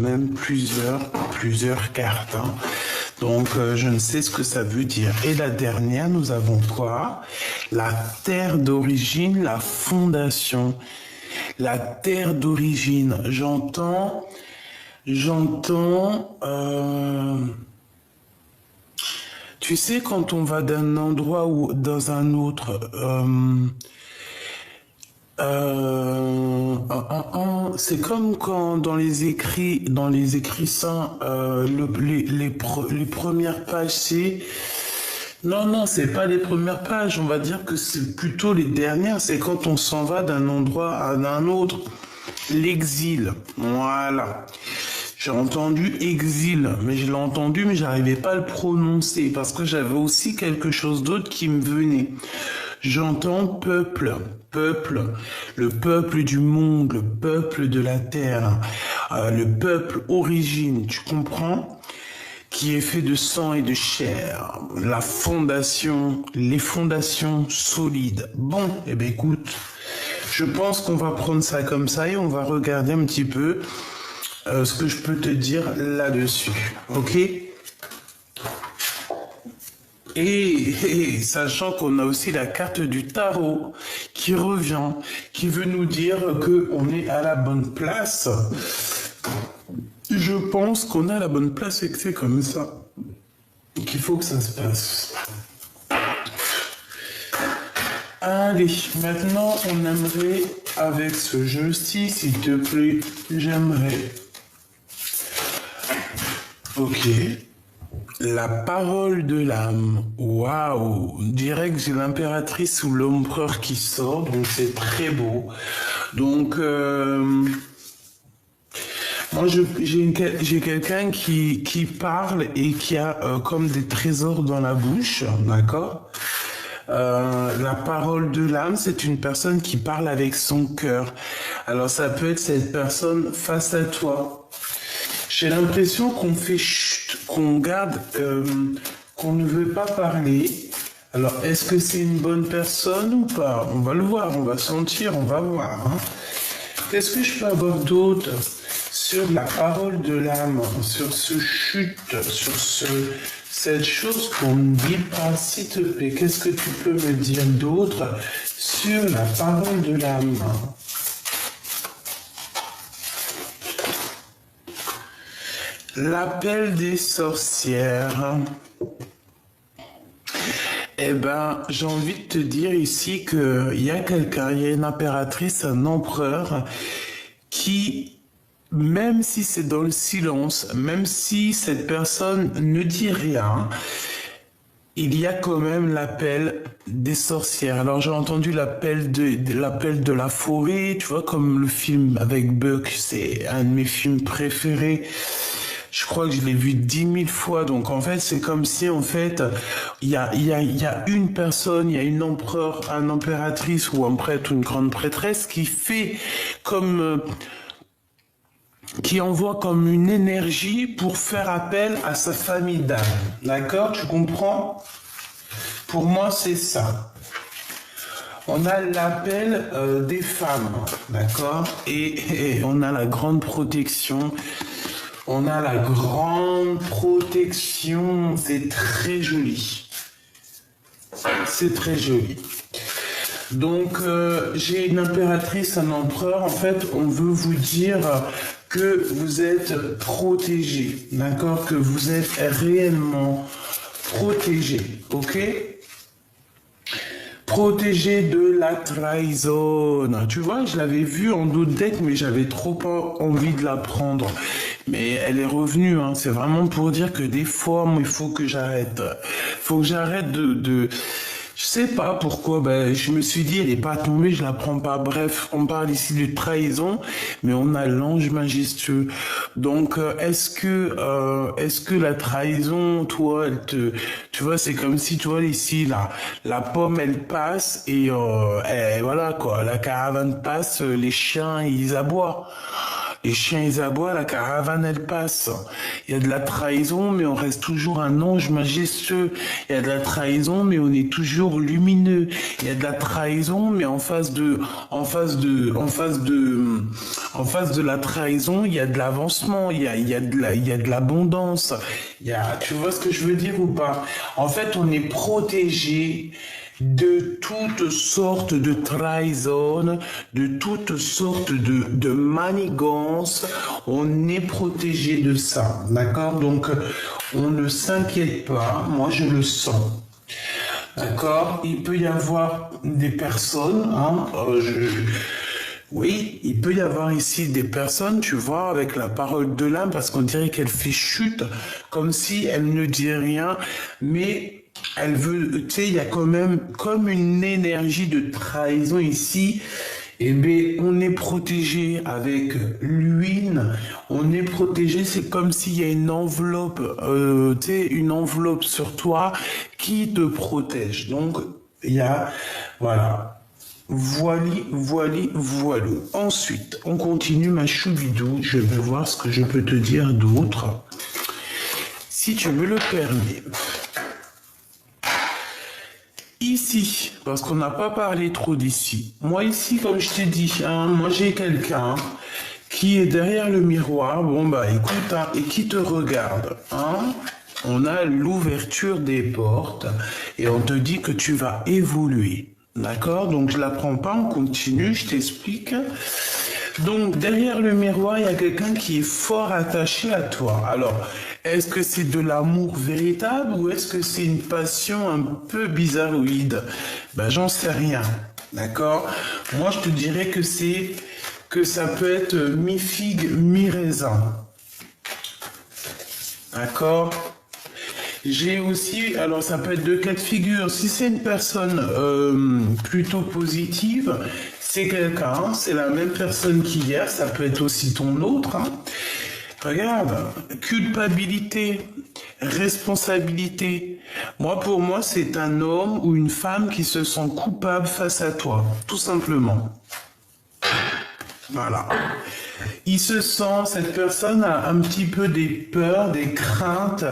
même plusieurs cartes. Hein. Donc, je ne sais ce que ça veut dire. Et la dernière, nous avons quoi? La terre d'origine, la fondation. La terre d'origine. Tu sais, quand on va d'un endroit ou dans un autre, c'est comme quand dans les écrits saints, les premières pages, c'est... Non, c'est pas les premières pages, on va dire que c'est plutôt les dernières, c'est quand on s'en va d'un endroit à un autre. L'exil, voilà. J'ai entendu exil, mais je l'ai entendu, mais j'arrivais pas à le prononcer parce que j'avais aussi quelque chose d'autre qui me venait. J'entends peuple, le peuple du monde, le peuple de la terre, le peuple origine, tu comprends? Qui est fait de sang et de chair, la fondation, les fondations solides. Bon, eh ben écoute, je pense qu'on va prendre ça comme ça et on va regarder un petit peu ce que je peux te dire là-dessus, ok? Et sachant qu'on a aussi la carte du tarot qui revient, qui veut nous dire qu'on est à la bonne place. Je pense qu'on a la bonne place et que c'est comme ça qu'il faut que ça se passe. Allez, maintenant on aimerait, avec ce jeu-ci, s'il te plaît, j'aimerais... Ok. La parole de l'âme. Waouh. Direct, j'ai l'impératrice ou l'empereur qui sort, donc c'est très beau. Donc, moi, j'ai quelqu'un qui parle et qui a comme des trésors dans la bouche, d'accord? La parole de l'âme, c'est une personne qui parle avec son cœur. Alors, ça peut être cette personne face à toi. J'ai l'impression qu'on fait chut, qu'on garde, qu'on ne veut pas parler. Alors, est-ce que c'est une bonne personne ou pas? On va le voir, on va sentir, on va voir. Hein. Qu'est-ce que je peux avoir d'autre sur la parole de l'âme, sur ce chute, sur cette chose qu'on ne dit pas, s'il te plaît? Qu'est-ce que tu peux me dire d'autre sur la parole de l'âme? L'appel des sorcières. Eh ben, j'ai envie de te dire ici qu'il y a quelqu'un, il y a une impératrice, un empereur, qui, même si c'est dans le silence, même si cette personne ne dit rien, il y a quand même l'appel des sorcières. Alors j'ai entendu l'appel de la forêt, tu vois, comme le film avec Buck, c'est un de mes films préférés. Je crois que je l'ai vu 10 000 fois. Donc, en fait, c'est comme si, en fait, il y a une personne, il y a une empereur, une impératrice ou un prêtre ou une grande prêtresse qui fait comme, qui envoie comme une énergie pour faire appel à sa famille d'âme. D'accord? Tu comprends? Pour moi, c'est ça. On a l'appel des femmes, d'accord? Et on a la grande protection. On a la grande protection, c'est très joli. C'est très joli. Donc, j'ai une impératrice, un empereur. En fait, on veut vous dire que vous êtes protégé, d'accord? Que vous êtes réellement protégé, ok? Protégé de la trahison. Tu vois, je l'avais vue en doute deck, mais j'avais trop pas envie de la prendre. Mais elle est revenue, hein. C'est vraiment pour dire que des fois, moi, il faut que j'arrête. Faut que j'arrête je sais pas pourquoi, ben, je me suis dit, elle est pas tombée, je la prends pas. Bref, on parle ici de trahison, mais on a l'ange majestueux. Donc, est-ce que la trahison, toi, tu vois, c'est comme si, tu vois, ici, la pomme, elle passe et voilà, quoi, la caravane passe, les chiens, ils aboient. Les chiens, ils aboient, la caravane, elle passe. Il y a de la trahison, mais on reste toujours un ange majestueux. Il y a de la trahison, mais on est toujours lumineux. Il y a de la trahison, mais en face de la trahison, il y a de l'avancement, il y a de l'abondance. Tu vois ce que je veux dire ou pas? En fait, on est protégé de toutes sortes de trahison, de toutes sortes de manigances. On est protégé de ça, d'accord? Donc, on ne s'inquiète pas. Moi, je le sens. D'accord? Il peut y avoir des personnes, hein, oui, il peut y avoir ici des personnes, tu vois, avec la parole de l'âme, parce qu'on dirait qu'elle fait chute, comme si elle ne dit rien, mais elle veut, tu sais, il y a quand même comme une énergie de trahison ici. Eh bien, on est protégé avec l'huile, on est protégé, c'est comme s'il y a une enveloppe, tu sais, une enveloppe sur toi qui te protège. Donc, il y a, voilà. Voilou. Ensuite, on continue ma choubidou. Je vais voir ce que je peux te dire d'autre. Si tu me le permets. Ici, parce qu'on n'a pas parlé trop d'ici. Moi ici, comme je t'ai dit, hein, moi j'ai quelqu'un qui est derrière le miroir. Bon bah écoute, hein, et qui te regarde. Hein. On a l'ouverture des portes et on te dit que tu vas évoluer. D'accord? Donc je la prends pas, on continue, je t'explique. Donc derrière le miroir, il y a quelqu'un qui est fort attaché à toi. Alors, est-ce que c'est de l'amour véritable ou est-ce que c'est une passion un peu bizarroïde? Ben j'en sais rien. D'accord? Moi je te dirais que ça peut être mi-figue, mi-raisin. D'accord? J'ai aussi, alors ça peut être deux cas de figure. Si c'est une personne plutôt positive, c'est quelqu'un, c'est la même personne qu'hier, ça peut être aussi ton autre. Hein. Regarde, culpabilité, responsabilité. Pour moi, c'est un homme ou une femme qui se sent coupable face à toi, tout simplement. Voilà. Cette personne a un petit peu des peurs, des craintes.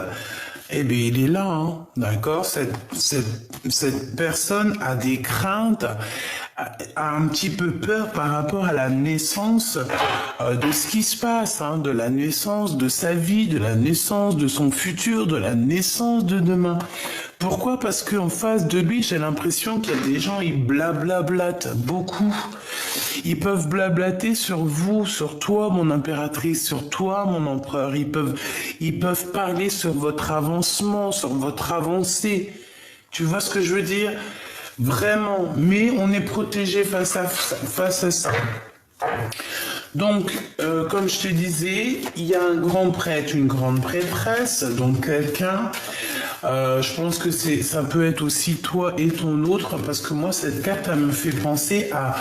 Eh bien, il est là, hein, d'accord? Cette personne a des craintes, a un petit peu peur par rapport à la naissance de ce qui se passe, hein, de la naissance de sa vie, de la naissance de son futur, de la naissance de demain. Pourquoi? Parce qu'en face de lui, j'ai l'impression qu'il y a des gens, ils blablablatent beaucoup. Ils peuvent blablater sur vous, sur toi, mon impératrice, sur toi, mon empereur. Ils peuvent parler sur votre avancement, sur votre avancée. Tu vois ce que je veux dire? Vraiment. Mais on est protégé face à ça. Donc, comme je te disais, il y a un grand prêtre, une grande prêtresse, donc quelqu'un, je pense que ça peut être aussi toi et ton autre, parce que moi, cette carte, elle me fait penser à,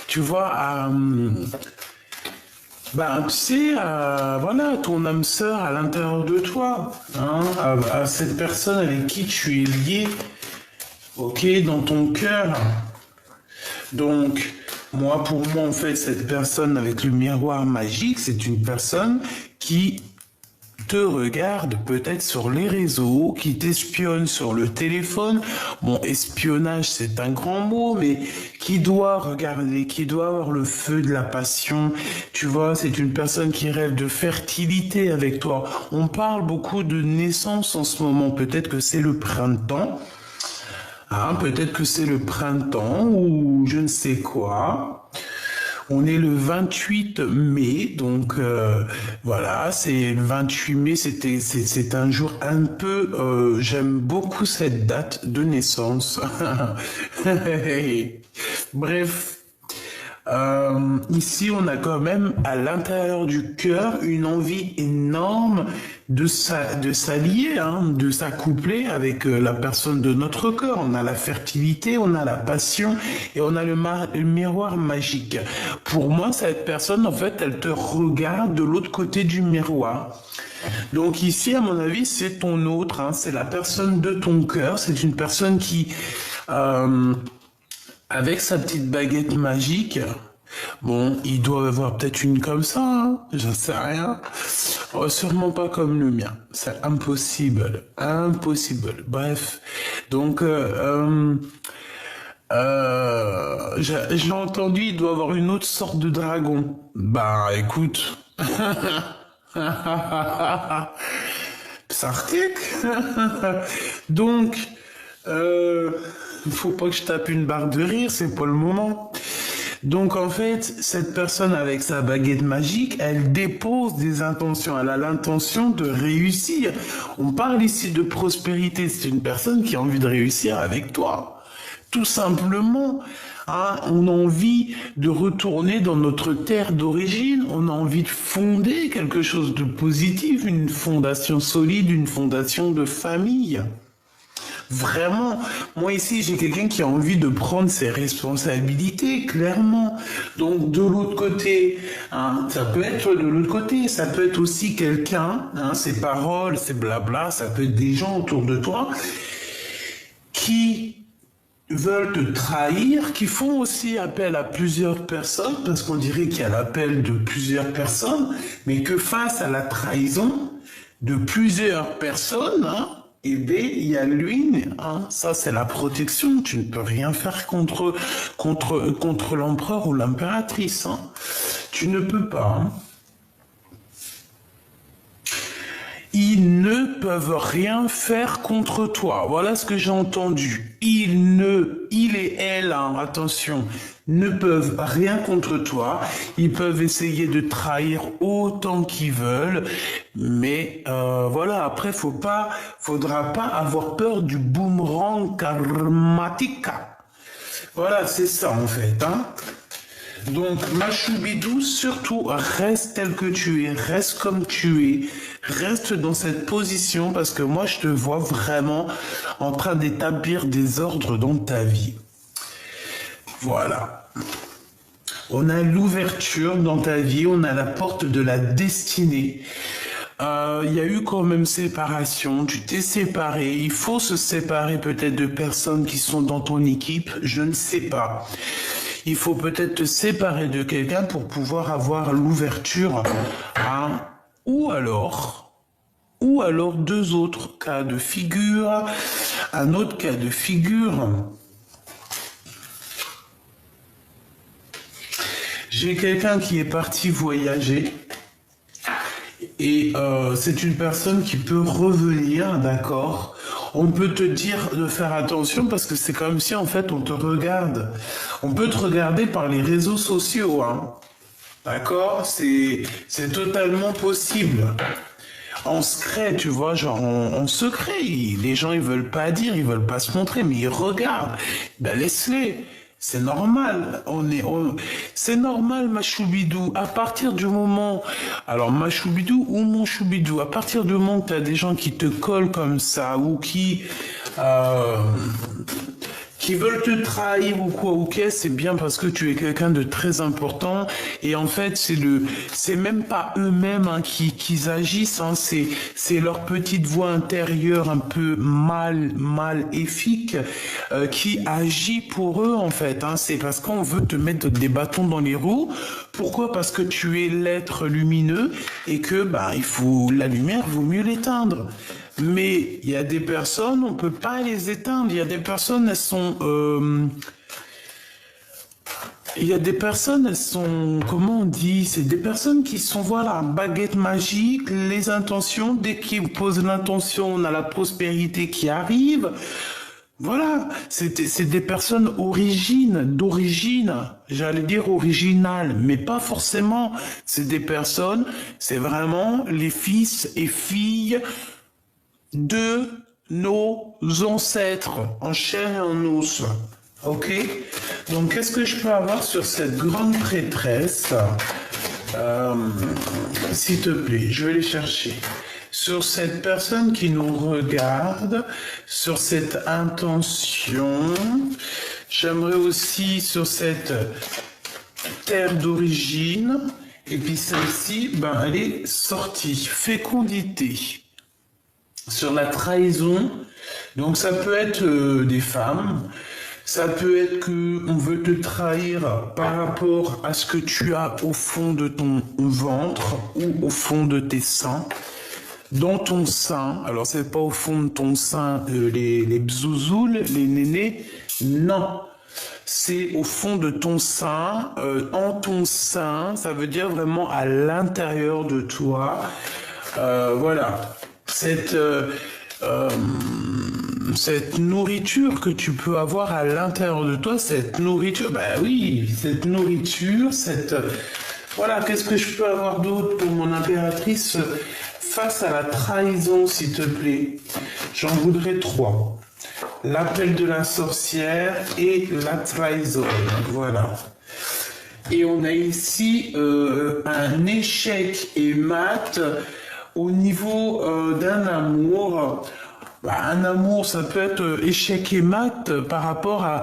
tu vois, tu sais, voilà, ton âme sœur à l'intérieur de toi, hein, à cette personne avec qui tu es lié, ok, dans ton cœur. Donc, pour moi, en fait, cette personne avec le miroir magique, c'est une personne qui te regarde peut-être sur les réseaux, qui t'espionne sur le téléphone. Bon, espionnage, c'est un grand mot, mais qui doit regarder, qui doit avoir le feu de la passion. Tu vois, c'est une personne qui rêve de fertilité avec toi. On parle beaucoup de naissance en ce moment. Peut-être que c'est le printemps. Hein, peut-être que c'est le printemps ou je ne sais quoi. On est le 28 mai, donc voilà, c'est le 28 mai, c'est un jour un peu, j'aime beaucoup cette date de naissance. Bref, ici on a quand même à l'intérieur du cœur une envie énorme de s'allier, hein, de s'accoupler avec la personne de notre cœur. On a la fertilité, on a la passion et on a le miroir magique. Pour moi, cette personne, en fait, elle te regarde de l'autre côté du miroir. Donc ici, à mon avis, c'est ton autre, hein, c'est la personne de ton cœur. C'est une personne qui, avec sa petite baguette magique, Bon, il doit avoir peut-être une comme ça, hein, j'en sais rien. Oh, sûrement pas comme le mien. C'est impossible. Impossible. Bref. Donc, j'ai entendu, il doit avoir une autre sorte de dragon. Bah, écoute. Sartek. Donc, euh, faut pas que je tape une barre de rire, c'est pas le moment. Donc en fait, cette personne avec sa baguette magique, elle dépose des intentions, elle a l'intention de réussir. On parle ici de prospérité, c'est une personne qui a envie de réussir avec toi. Tout simplement, hein, on a envie de retourner dans notre terre d'origine, on a envie de fonder quelque chose de positif, une fondation solide, une fondation de famille. Vraiment, moi ici, j'ai quelqu'un qui a envie de prendre ses responsabilités, clairement. Donc, de l'autre côté, hein, ça peut être de l'autre côté, ça peut être aussi quelqu'un, hein, ses paroles, ses blabla, ça peut être des gens autour de toi qui veulent te trahir, qui font aussi appel à plusieurs personnes, parce qu'on dirait qu'il y a l'appel de plusieurs personnes, mais que face à la trahison de plusieurs personnes, hein, eh bien, il y a lui, hein, ça c'est la protection, tu ne peux rien faire contre l'empereur ou l'impératrice, hein. Tu ne peux pas, hein. Ils ne peuvent rien faire contre toi. Voilà ce que j'ai entendu. Il et elle, hein, attention, ne peuvent rien contre toi. Ils peuvent essayer de trahir autant qu'ils veulent. Mais voilà, après, faudra pas avoir peur du boomerang karmatique. Voilà, c'est ça en fait, hein. Donc, ma choubidou, surtout, reste tel que tu es, reste comme tu es, reste dans cette position parce que moi, je te vois vraiment en train d'établir des ordres dans ta vie. Voilà. On a l'ouverture dans ta vie, on a la porte de la destinée. Il y a eu quand même séparation, tu t'es séparé, il faut se séparer peut-être de personnes qui sont dans ton équipe, je ne sais pas. Il faut peut-être te séparer de quelqu'un pour pouvoir avoir l'ouverture, hein, ou alors deux autres cas de figure, un autre cas de figure. J'ai quelqu'un qui est parti voyager. Et c'est une personne qui peut revenir, d'accord. On peut te dire de faire attention parce que c'est comme si en fait on te regarde. On peut te regarder par les réseaux sociaux, hein. D'accord? C'est totalement possible. En secret, tu vois, genre en secret. Les gens ils veulent pas dire, ils veulent pas se montrer, mais ils regardent. Ben laisse-les. C'est normal, c'est normal, ma choubidou. À partir du moment, alors ma choubidou ou mon choubidou, à partir du moment que tu as des gens qui te collent comme ça ou qui veulent te trahir ou quoi, ok, c'est bien parce que tu es quelqu'un de très important et en fait c'est même pas eux-mêmes, hein, qui agissent, hein, c'est leur petite voix intérieure un peu maléfique qui agit pour eux en fait, hein. C'est parce qu'on veut te mettre des bâtons dans les roues. Pourquoi? Parce que tu es l'être lumineux et que la lumière vaut mieux l'éteindre. Mais il y a des personnes, on peut pas les éteindre. Il y a des personnes, elles sont, comment on dit? C'est des personnes qui sont, voilà, baguette magique, les intentions. Dès qu'ils posent l'intention, on a la prospérité qui arrive. Voilà, c'est des personnes d'origine, j'allais dire originales, mais pas forcément. C'est des personnes, c'est vraiment les fils et filles de nos ancêtres, en chair et en os. Ok? Donc, qu'est-ce que je peux avoir sur cette grande prêtresse? S'il te plaît, je vais les chercher. Sur cette personne qui nous regarde, sur cette intention, j'aimerais aussi sur cette terre d'origine, et puis celle-ci, elle est sortie, fécondité. Sur la trahison, donc ça peut être des femmes, Ça peut être que on veut te trahir par rapport à ce que tu as au fond de ton ventre ou au fond de tes seins. Dans ton sein, alors c'est pas au fond de ton sein les bzouzoules, les nénés, non. C'est au fond de ton sein, en ton sein, ça veut dire vraiment à l'intérieur de toi. Voilà, cette nourriture que tu peux avoir à l'intérieur de toi, cette nourriture, bah oui, cette nourriture, voilà, qu'est-ce que je peux avoir d'autre pour mon impératrice face à la trahison, s'il te plaît? J'en voudrais 3. L'appel de la sorcière et la trahison, voilà. Et on a ici un échec et mat au niveau d'un amour. Bah, un amour, ça peut être échec et mat par rapport à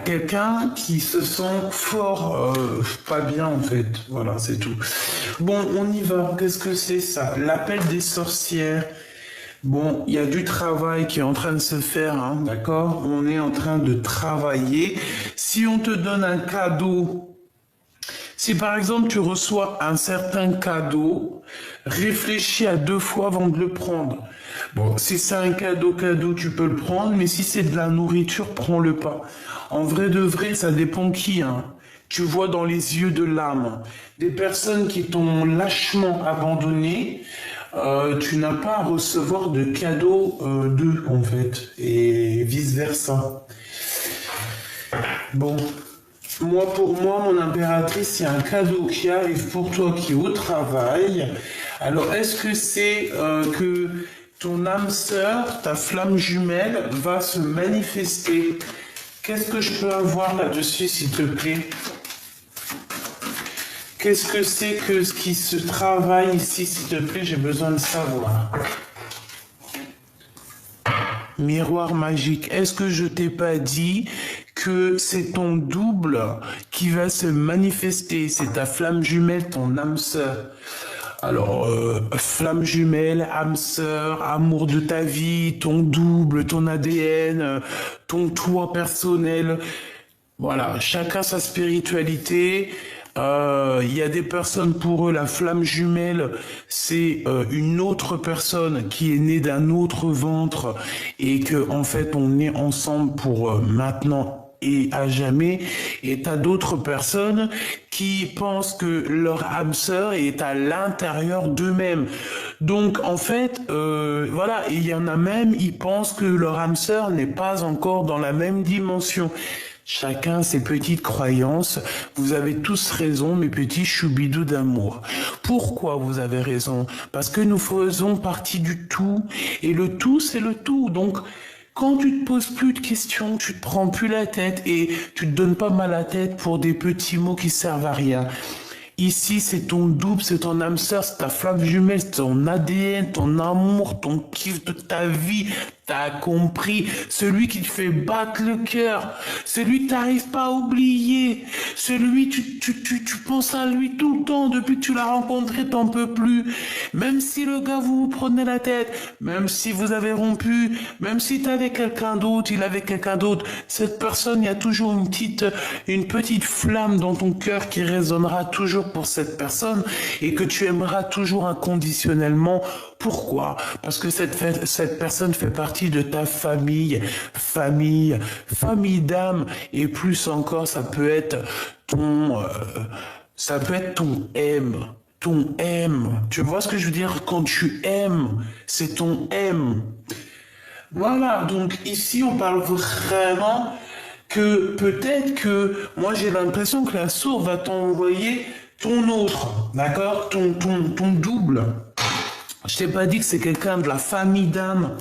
quelqu'un qui se sent fort, pas bien en fait. Voilà, c'est tout. Bon, on y va. Qu'est-ce que c'est ça? L'appel des sorcières. Bon, il y a du travail qui est en train de se faire, hein, d'accord? On est en train de travailler. Si on te donne un cadeau, si par exemple tu reçois un certain cadeau, réfléchis à 2 fois avant de le prendre. Bon, si c'est un cadeau, tu peux le prendre, mais si c'est de la nourriture, prends-le pas. En vrai de vrai, ça dépend qui, hein. Tu vois dans les yeux de l'âme. Des personnes qui t'ont lâchement abandonné, tu n'as pas à recevoir de cadeaux d'eux, en fait, et vice-versa. Bon, pour moi, mon impératrice, il y a un cadeau qui arrive pour toi qui est au travail. Alors, est-ce que c'est que ton âme sœur, ta flamme jumelle, va se manifester? Qu'est-ce que je peux avoir là-dessus, s'il te plaît? Qu'est-ce que c'est que ce qui se travaille ici, s'il te plaît? J'ai besoin de savoir. Miroir magique, est-ce que je t'ai pas dit que c'est ton double qui va se manifester? C'est ta flamme jumelle, ton âme sœur. Alors, flamme jumelle, âme sœur, amour de ta vie, ton double, ton ADN, ton toi personnel. Voilà, chacun sa spiritualité. Il y a des personnes, pour eux, la flamme jumelle, c'est une autre personne qui est née d'un autre ventre et que en fait on est ensemble pour maintenant et à jamais. Et t'as d'autres personnes qui pensent que leur âme sœur est à l'intérieur d'eux-mêmes. Donc en fait, voilà, il y en a même, ils pensent que leur âme sœur n'est pas encore dans la même dimension. Chacun ses petites croyances. Vous avez tous raison, mes petits choubidous d'amour. Pourquoi vous avez raison? Parce que nous faisons partie du tout. Et le tout, c'est le tout. Donc, quand tu te poses plus de questions, tu te prends plus la tête et tu te donnes pas mal la tête pour des petits mots qui servent à rien. Ici, c'est ton double, c'est ton âme sœur, c'est ta flamme jumelle, c'est ton ADN, ton amour, ton kiff de ta vie. T'as compris, celui qui te fait battre le cœur, celui que t'arrives pas à oublier, celui tu penses à lui tout le temps depuis que tu l'as rencontré, t'en peux plus. Même si le gars vous prenez la tête, même si vous avez rompu, même si t'avais quelqu'un d'autre, il avait quelqu'un d'autre, cette personne, il y a toujours une petite flamme dans ton cœur qui résonnera toujours pour cette personne et que tu aimeras toujours inconditionnellement. Pourquoi? Parce que cette personne fait partie de ta famille d'âme, et plus encore, ça peut être ton M. Tu vois ce que je veux dire? Quand tu aimes, c'est ton M. Voilà, donc ici on parle vraiment que peut-être que moi j'ai l'impression que la source va t'envoyer ton autre, d'accord? Ton double. Je t'ai pas dit que c'est quelqu'un de la famille d'âme.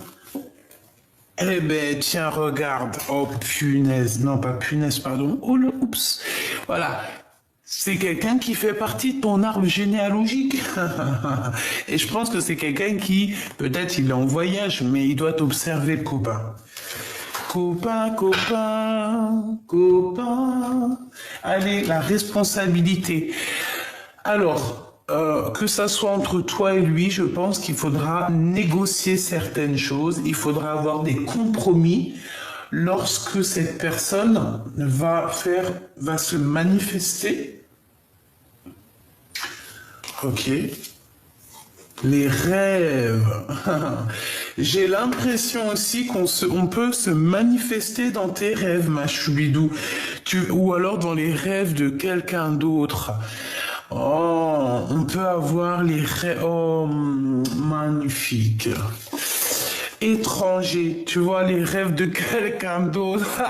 Eh ben, tiens, regarde. Oh, punaise. Non, pas punaise, pardon. Oh, oups. Voilà. C'est quelqu'un qui fait partie de ton arbre généalogique. Et je pense que c'est quelqu'un qui, peut-être il est en voyage, mais il doit t'observer, le copain. Copain. Allez, la responsabilité. Alors, que ça soit entre toi et lui, je pense qu'il faudra négocier certaines choses, il faudra avoir des compromis. lorsque cette personne va se manifester. Ok. Les rêves. J'ai l'impression aussi on peut se manifester dans tes rêves, ma choubidou. Ou alors dans les rêves de quelqu'un d'autre. Oh, on peut avoir les rêves. Oh, magnifique. Étranger, tu vois les rêves de quelqu'un d'autre.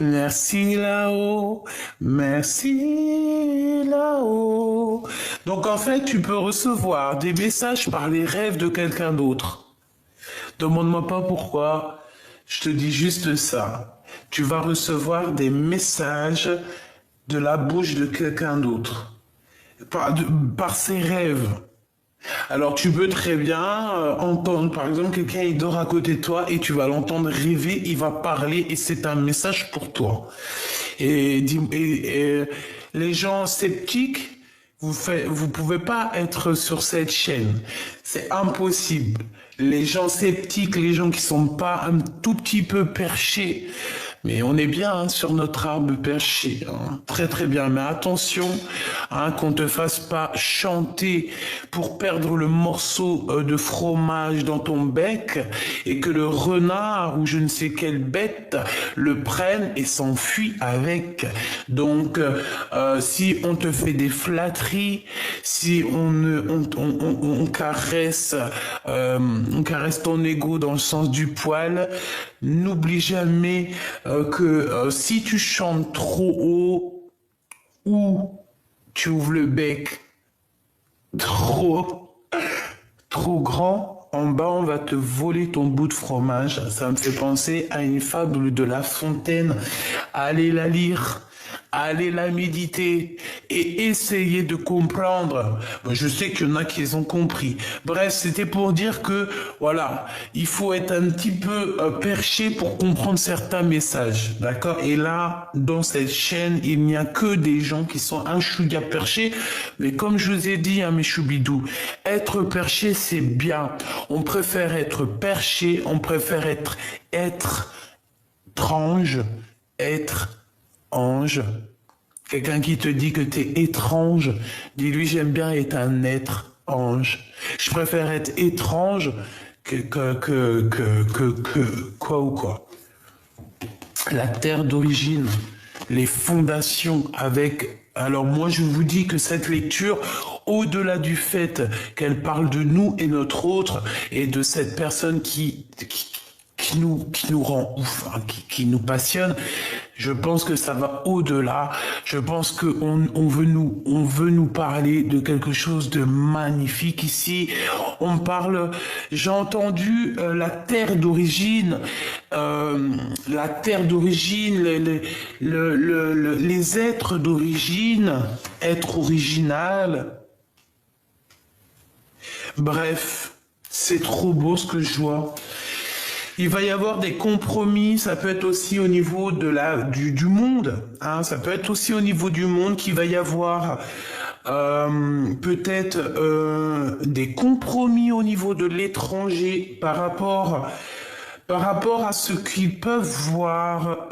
Merci là-haut, merci là-haut. Donc en fait, tu peux recevoir des messages par les rêves de quelqu'un d'autre. Demande-moi pas pourquoi, je te dis juste ça. Tu vas recevoir des messages de la bouche de quelqu'un d'autre, par ses rêves. Alors tu peux très bien entendre, par exemple, quelqu'un il dort à côté de toi et tu vas l'entendre rêver, il va parler et c'est un message pour toi. Et les gens sceptiques, vous pouvez pas être sur cette chaîne, c'est impossible. Les gens sceptiques, les gens qui sont pas un tout petit peu perchés, mais on est bien hein, sur notre arbre perché, hein. Très très bien. Mais attention, hein, qu'on te fasse pas chanter pour perdre le morceau de fromage dans ton bec et que le renard ou je ne sais quelle bête le prenne et s'enfuit avec. Donc, si on te fait des flatteries, si on caresse ton ego dans le sens du poil, n'oublie jamais que si tu chantes trop haut ou tu ouvres le bec trop grand, en bas on va te voler ton bout de fromage. Ça me fait penser à une fable de La Fontaine. Allez la lire. Allez la méditer et essayez de comprendre. Je sais qu'il y en a qui les ont compris. Bref, c'était pour dire que, voilà, il faut être un petit peu perché pour comprendre certains messages, d'accord? Et là, dans cette chaîne, il n'y a que des gens qui sont un chouïa perchés. Mais comme je vous ai dit, hein, mes choubidous, être perché, c'est bien. On préfère être perché, on préfère être étrange, être ange. Quelqu'un qui te dit que t'es étrange, dis-lui j'aime bien être un être ange. Je préfère être étrange que quoi ou quoi. La terre d'origine, les fondations avec... Alors moi je vous dis que cette lecture, au-delà du fait qu'elle parle de nous et notre autre, et de cette personne qui nous rend ouf, hein, qui nous passionne, je pense que ça va au-delà. Je pense qu'on veut nous parler de quelque chose de magnifique ici. On parle, j'ai entendu la terre d'origine, les êtres d'origine, être original. Bref, c'est trop beau ce que je vois. Il va y avoir des compromis, ça peut être aussi au niveau du monde, hein, ça peut être aussi au niveau du monde qu'il va y avoir peut-être des compromis au niveau de l'étranger par rapport à ce qu'ils peuvent voir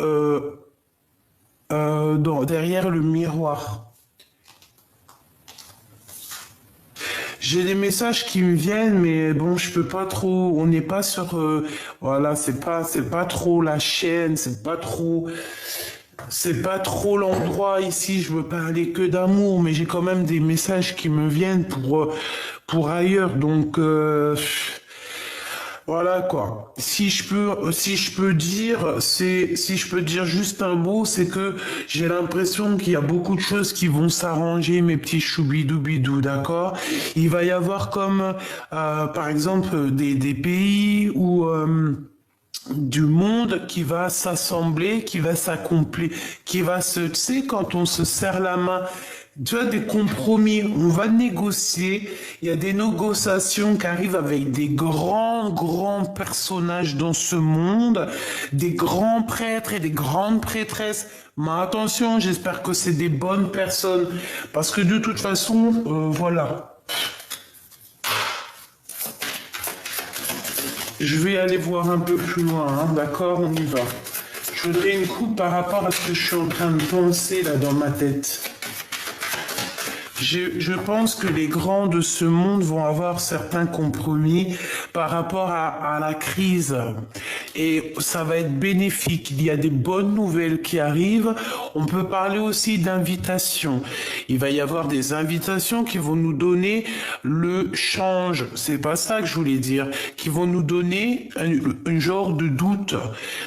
derrière le miroir. J'ai des messages qui me viennent, mais bon, je peux pas trop. On n'est pas sur, voilà, c'est pas trop la chaîne, c'est pas trop l'endroit ici. Je veux parler que d'amour, mais j'ai quand même des messages qui me viennent pour ailleurs. Donc voilà quoi. Si je peux dire juste un mot, c'est que j'ai l'impression qu'il y a beaucoup de choses qui vont s'arranger, mes petits choubidoubidou, d'accord? Il va y avoir comme, par exemple, des pays où du monde qui va s'assembler, qui va s'accomplir, qui va tu sais, quand on se serre la main, tu as des compromis, on va négocier, il y a des négociations qui arrivent avec des grands personnages dans ce monde, des grands prêtres et des grandes prêtresses. Mais attention, j'espère que c'est des bonnes personnes, parce que de toute façon, voilà. Je vais aller voir un peu plus loin, hein, d'accord? On y va. Je fais une coupe par rapport à ce que je suis en train de penser là dans ma tête. Je pense que les grands de ce monde vont avoir certains compromis par rapport à la crise. Et ça va être bénéfique. Il y a des bonnes nouvelles qui arrivent. On peut parler aussi d'invitations. Il va y avoir des invitations qui vont nous donner le change. C'est pas ça que je voulais dire. Qui vont nous donner un genre de doute.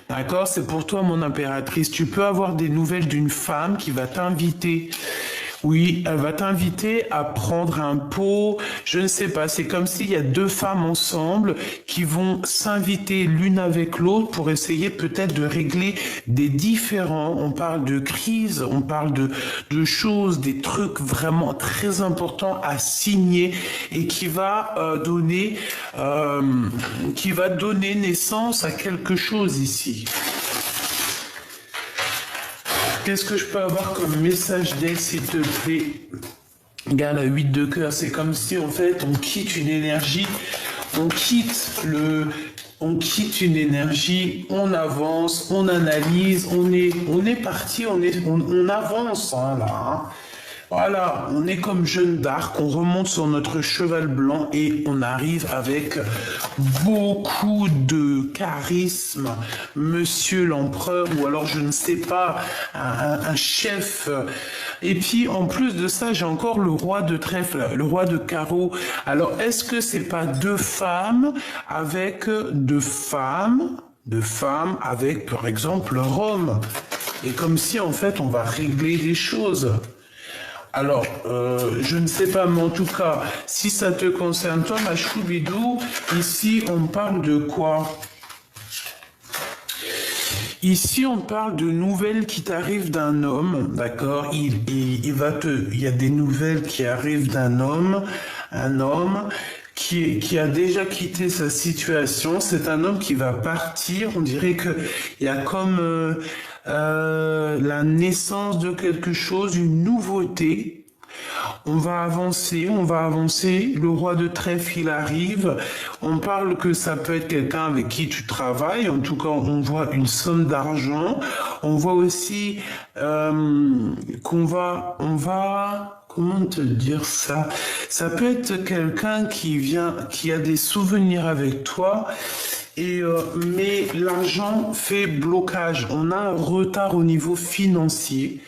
D'accord? C'est pour toi, mon impératrice. Tu peux avoir des nouvelles d'une femme qui va t'inviter. Oui, elle va t'inviter à prendre un pot, je ne sais pas, c'est comme s'il y a deux femmes ensemble qui vont s'inviter l'une avec l'autre pour essayer peut-être de régler des différends. On parle de crise, on parle de choses, des trucs vraiment très importants à signer et qui va donner naissance à quelque chose ici. Qu'est-ce que je peux avoir comme message d'elle, s'il te plaît? Regarde, la 8 de cœur, c'est comme si, en fait, on quitte une énergie, on quitte une énergie, on avance, on analyse, on est parti, on avance, hein, là, hein. Voilà, on est comme Jeanne d'Arc, on remonte sur notre cheval blanc et on arrive avec beaucoup de charisme, monsieur l'empereur, ou alors je ne sais pas, un chef. Et puis en plus de ça, j'ai encore le roi de trèfle, le roi de carreau. Alors est-ce que c'est pas deux femmes avec avec par exemple Rome? Et comme si en fait on va régler les choses. Alors, je ne sais pas, mais en tout cas, si ça te concerne, toi, ma choubidou, ici, on parle de quoi? Ici, on parle de nouvelles qui t'arrivent d'un homme, d'accord? Il y a des nouvelles qui arrivent d'un homme, un homme qui a déjà quitté sa situation. C'est un homme qui va partir. On dirait que il y a comme la naissance de quelque chose, une nouveauté. On va avancer. Le roi de trèfle, il arrive. On parle que ça peut être quelqu'un avec qui tu travailles. En tout cas, on voit une somme d'argent. On voit aussi comment te dire ça? Ça peut être quelqu'un qui a des souvenirs avec toi. Mais l'argent fait blocage. On a un retard au niveau financier.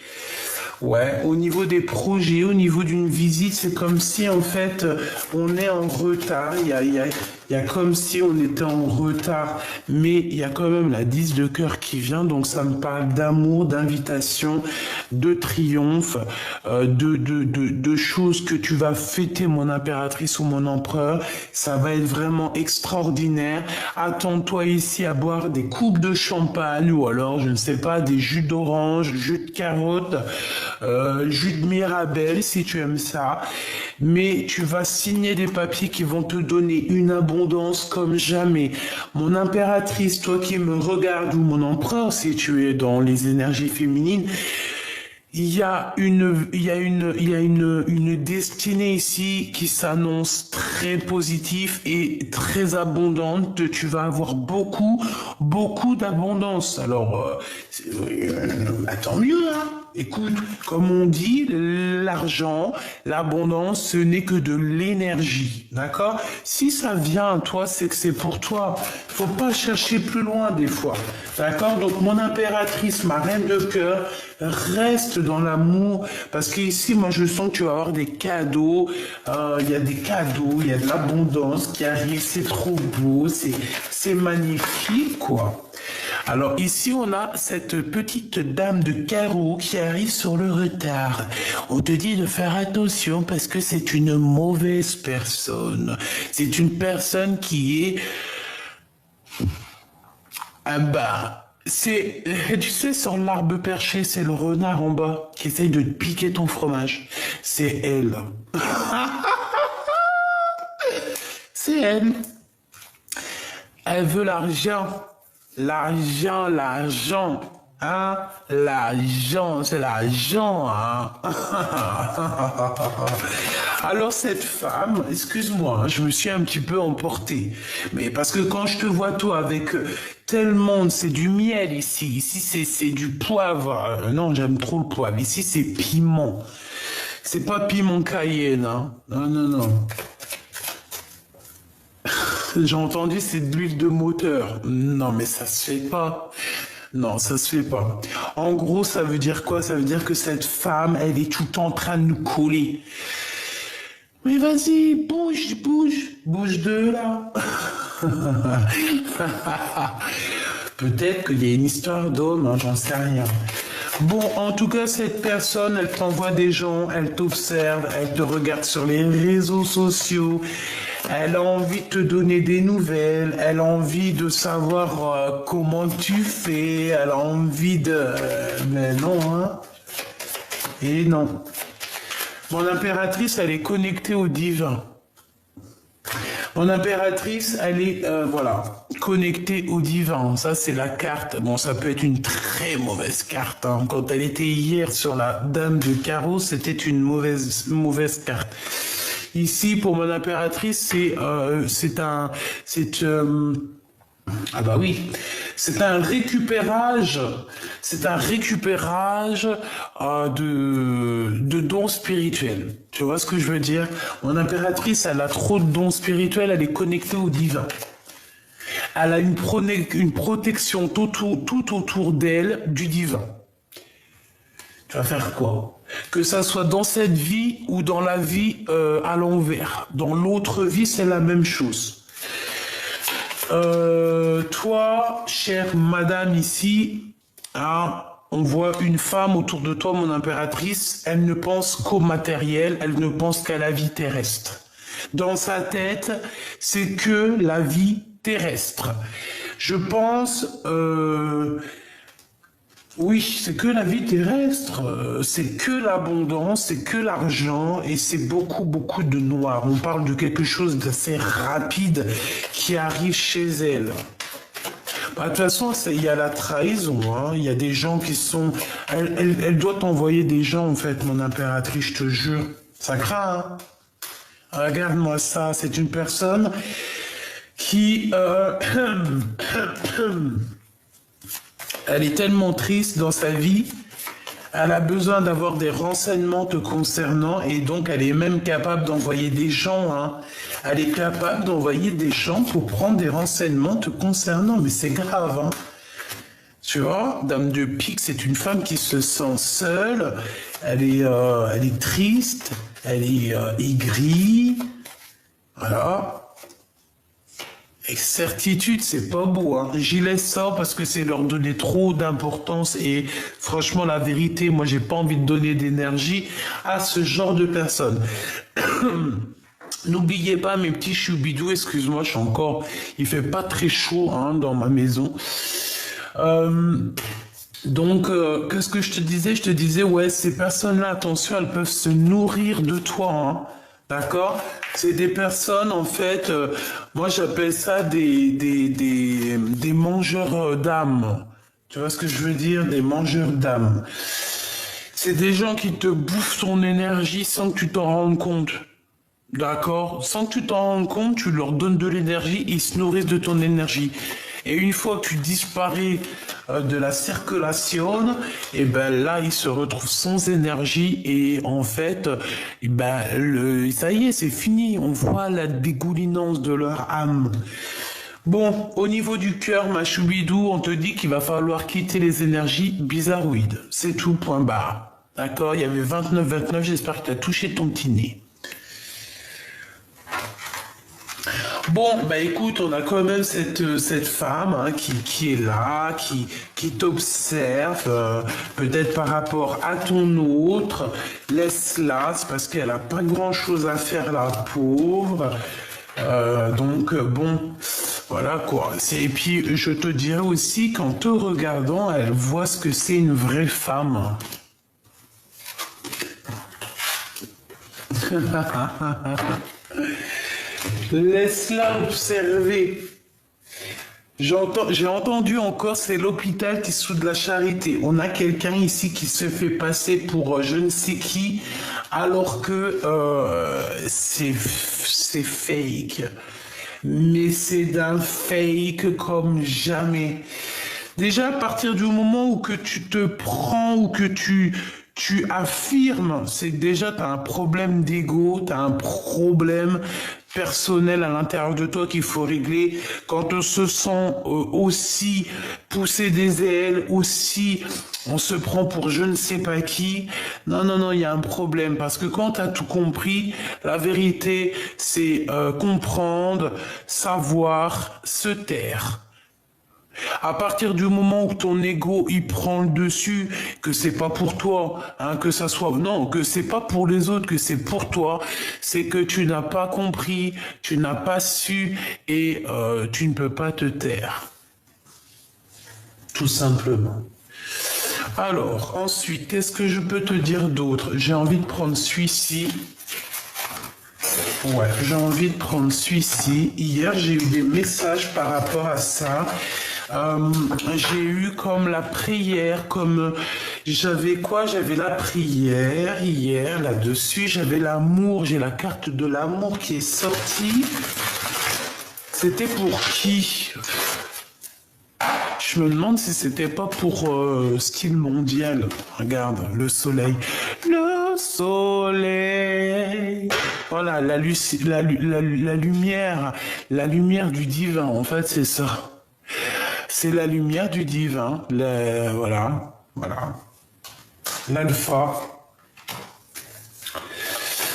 Ouais, au niveau des projets, au niveau d'une visite, c'est comme si en fait on est en retard. Il y a comme si on était en retard, mais il y a quand même la 10 de cœur qui vient, donc ça me parle d'amour, d'invitation, de triomphe, de choses que tu vas fêter, mon impératrice ou mon empereur. Ça va être vraiment extraordinaire. Attends-toi ici à boire des coupes de champagne ou alors, je ne sais pas, des jus d'orange, jus de carotte, jus de mirabelle si tu aimes ça. Mais tu vas signer des papiers qui vont te donner une abondance comme jamais. Mon impératrice, toi qui me regardes, ou mon empereur si tu es dans les énergies féminines, il y a une destinée ici qui s'annonce très positive et très abondante. Tu vas avoir beaucoup d'abondance. Alors, tant mieux, hein. Écoute, comme on dit, l'argent, l'abondance, ce n'est que de l'énergie, d'accord? Si ça vient à toi, c'est que c'est pour toi. Faut pas chercher plus loin des fois, d'accord? Donc mon impératrice, ma reine de cœur, reste dans l'amour, parce qu'ici, moi, je sens que tu vas avoir des cadeaux. Il y a des cadeaux, il y a de l'abondance qui arrive. C'est trop beau, c'est magnifique, quoi. Alors ici, on a cette petite dame de carreau qui arrive sur le retard. On te dit de faire attention parce que c'est une mauvaise personne. C'est une personne qui est... Ah bah, tu sais, sur l'arbre perché, c'est le renard en bas qui essaye de te piquer ton fromage. C'est elle. C'est elle. Elle veut l'argent. L'argent. Hein? L'argent, c'est l'argent, hein? Alors cette femme, excuse-moi, hein, je me suis un petit peu emporté. Mais parce que quand je te vois toi avec tellement, c'est du miel ici. Ici c'est du poivre. Non, j'aime trop le poivre. Ici c'est piment. C'est pas piment cayenne, hein? Non, non, non. J'ai entendu c'est de l'huile de moteur. Non, mais ça se fait pas. Non, ça se fait pas. En gros, ça veut dire quoi? Ça veut dire que cette femme, elle est tout le temps en train de nous coller. Mais vas-y, bouge, bouge, bouge de là. Peut-être qu'il y a une histoire d'homme, hein, j'en sais rien. Bon, en tout cas, cette personne, elle t'envoie des gens, elle t'observe, elle te regarde sur les réseaux sociaux, elle a envie de te donner des nouvelles, elle a envie de savoir comment tu fais, elle a envie de... mais non, hein. Et non. Mon impératrice, elle est connectée au divin. Mon impératrice, elle est, voilà, connectée au divin. Ça, c'est la carte. Bon, ça peut être une très mauvaise carte, hein. Quand elle était hier sur la dame de carreau, c'était une mauvaise carte. Ici, pour mon impératrice, ah bah oui, c'est un récupérage de dons spirituels. Tu vois ce que je veux dire? Mon impératrice, elle a trop de dons spirituels, elle est connectée au divin. Elle a une protection tout autour d'elle du divin. Tu vas faire quoi? Que ça soit dans cette vie ou dans la vie à l'envers. Dans l'autre vie, c'est la même chose. Toi, chère madame ici, hein, on voit une femme autour de toi, mon impératrice, elle ne pense qu'au matériel, elle ne pense qu'à la vie terrestre. Dans sa tête, c'est que la vie terrestre. Je pense, oui, c'est que la vie terrestre, c'est que l'abondance, c'est que l'argent et c'est beaucoup de noir. On parle de quelque chose d'assez rapide qui arrive chez elle. Bah, de toute façon, il y a la trahison, hein. Il y a des gens qui sont... Elle doit t'envoyer des gens, en fait, mon impératrice, je te jure. Ça craint, hein. Regarde-moi ça, c'est une personne qui... elle est tellement triste dans sa vie, elle a besoin d'avoir des renseignements te concernant et donc elle est même capable d'envoyer des gens, hein. Elle est capable d'envoyer des gens pour prendre des renseignements te concernant, mais c'est grave, hein. Tu vois, Dame de Pique, c'est une femme qui se sent seule, elle est triste, elle est aigrie, voilà. Avec certitude, c'est pas beau, hein. J'y laisse ça parce que c'est leur donner trop d'importance et franchement, la vérité, moi, j'ai pas envie de donner d'énergie à ce genre de personnes. N'oubliez pas, mes petits choubidous, excuse-moi, il fait pas très chaud, hein, dans ma maison. Donc, qu'est-ce que je te disais? Je te disais, ouais, ces personnes-là, attention, elles peuvent se nourrir de toi, hein. D'accord? C'est des personnes, en fait, moi j'appelle ça des mangeurs d'âme. Tu vois ce que je veux dire? Des mangeurs d'âme. C'est des gens qui te bouffent ton énergie sans que tu t'en rendes compte. D'accord? Sans que tu t'en rendes compte, tu leur donnes de l'énergie, ils se nourrissent de ton énergie. Et une fois que tu disparais de la circulation, et ben là, ils se retrouvent sans énergie et en fait, et ben ça y est, c'est fini. On voit la dégoulinance de leur âme. Bon, au niveau du cœur, ma choubidou, on te dit qu'il va falloir quitter les énergies bizarroïdes. C'est tout, point barre. D'accord? Il y avait 29, j'espère que tu as touché ton petit nez. Bon, bah écoute, on a quand même cette femme, hein, qui est là, qui t'observe, peut-être par rapport à ton autre. Laisse-la, c'est parce qu'elle a pas grand-chose à faire, la pauvre. Donc bon, voilà quoi. Et puis je te dirais aussi qu'en te regardant, elle voit ce que c'est une vraie femme. Laisse-la observer. J'ai entendu encore, c'est l'hôpital qui sous de la charité. On a quelqu'un ici qui se fait passer pour je ne sais qui, alors que c'est fake. Mais c'est d'un fake comme jamais. Déjà, à partir du moment où que tu te prends ou que tu affirmes, c'est que déjà tu as un problème d'ego, tu as un problème personnel à l'intérieur de toi qu'il faut régler. Quand on se sent aussi pousser des ailes, aussi on se prend pour je ne sais pas qui. Non, non, non, il y a un problème parce que quand tu as tout compris, la vérité, c'est comprendre, savoir, se taire. À partir du moment où ton ego il prend le dessus, que c'est pas pour toi, hein, que ça soit non, que c'est pas pour les autres, que c'est pour toi, c'est que tu n'as pas compris, tu n'as pas su et tu ne peux pas te taire, tout simplement. Alors ensuite, qu'est-ce que je peux te dire d'autre? J'ai envie de prendre celui-ci. Ouais, j'ai envie de prendre celui-ci. Hier, j'ai eu des messages par rapport à ça. J'ai eu comme la prière, comme j'avais quoi? J'avais la prière hier là-dessus. J'avais l'amour, j'ai la carte de l'amour qui est sortie. C'était pour qui? Je me demande si c'était pas pour style mondial. Regarde, le soleil. Le soleil. Voilà, la lumière. La lumière du divin, en fait, c'est ça. C'est la lumière du divin. Voilà, voilà. L'alpha.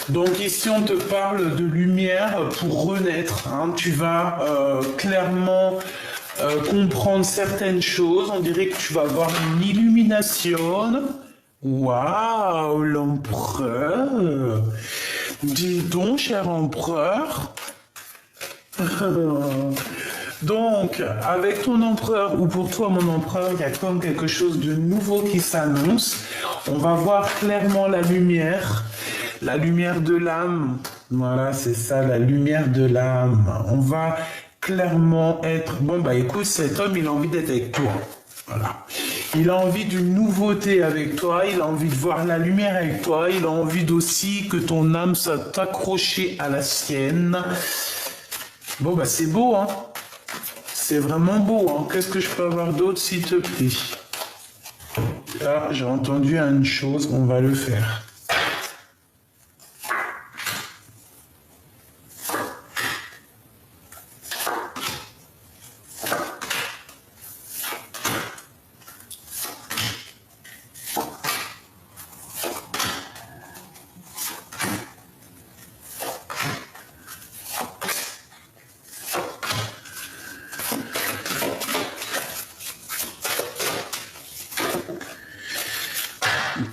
Donc ici, on te parle de lumière pour renaître. Hein. Tu vas clairement comprendre certaines choses. On dirait que tu vas avoir une illumination. Waouh, l'empereur. Dis donc, cher empereur. Donc, avec ton empereur, ou pour toi mon empereur, il y a comme quelque chose de nouveau qui s'annonce. On va voir clairement la lumière de l'âme. Voilà, c'est ça, la lumière de l'âme. On va clairement être... Bon, bah écoute, cet homme, il a envie d'être avec toi. Voilà. Il a envie d'une nouveauté avec toi, il a envie de voir la lumière avec toi, il a envie aussi que ton âme soit accrochée à la sienne. Bon, bah c'est beau, hein. C'est vraiment beau, hein. Qu'est-ce que je peux avoir d'autre, s'il te plaît? Là, j'ai entendu une chose, on va le faire.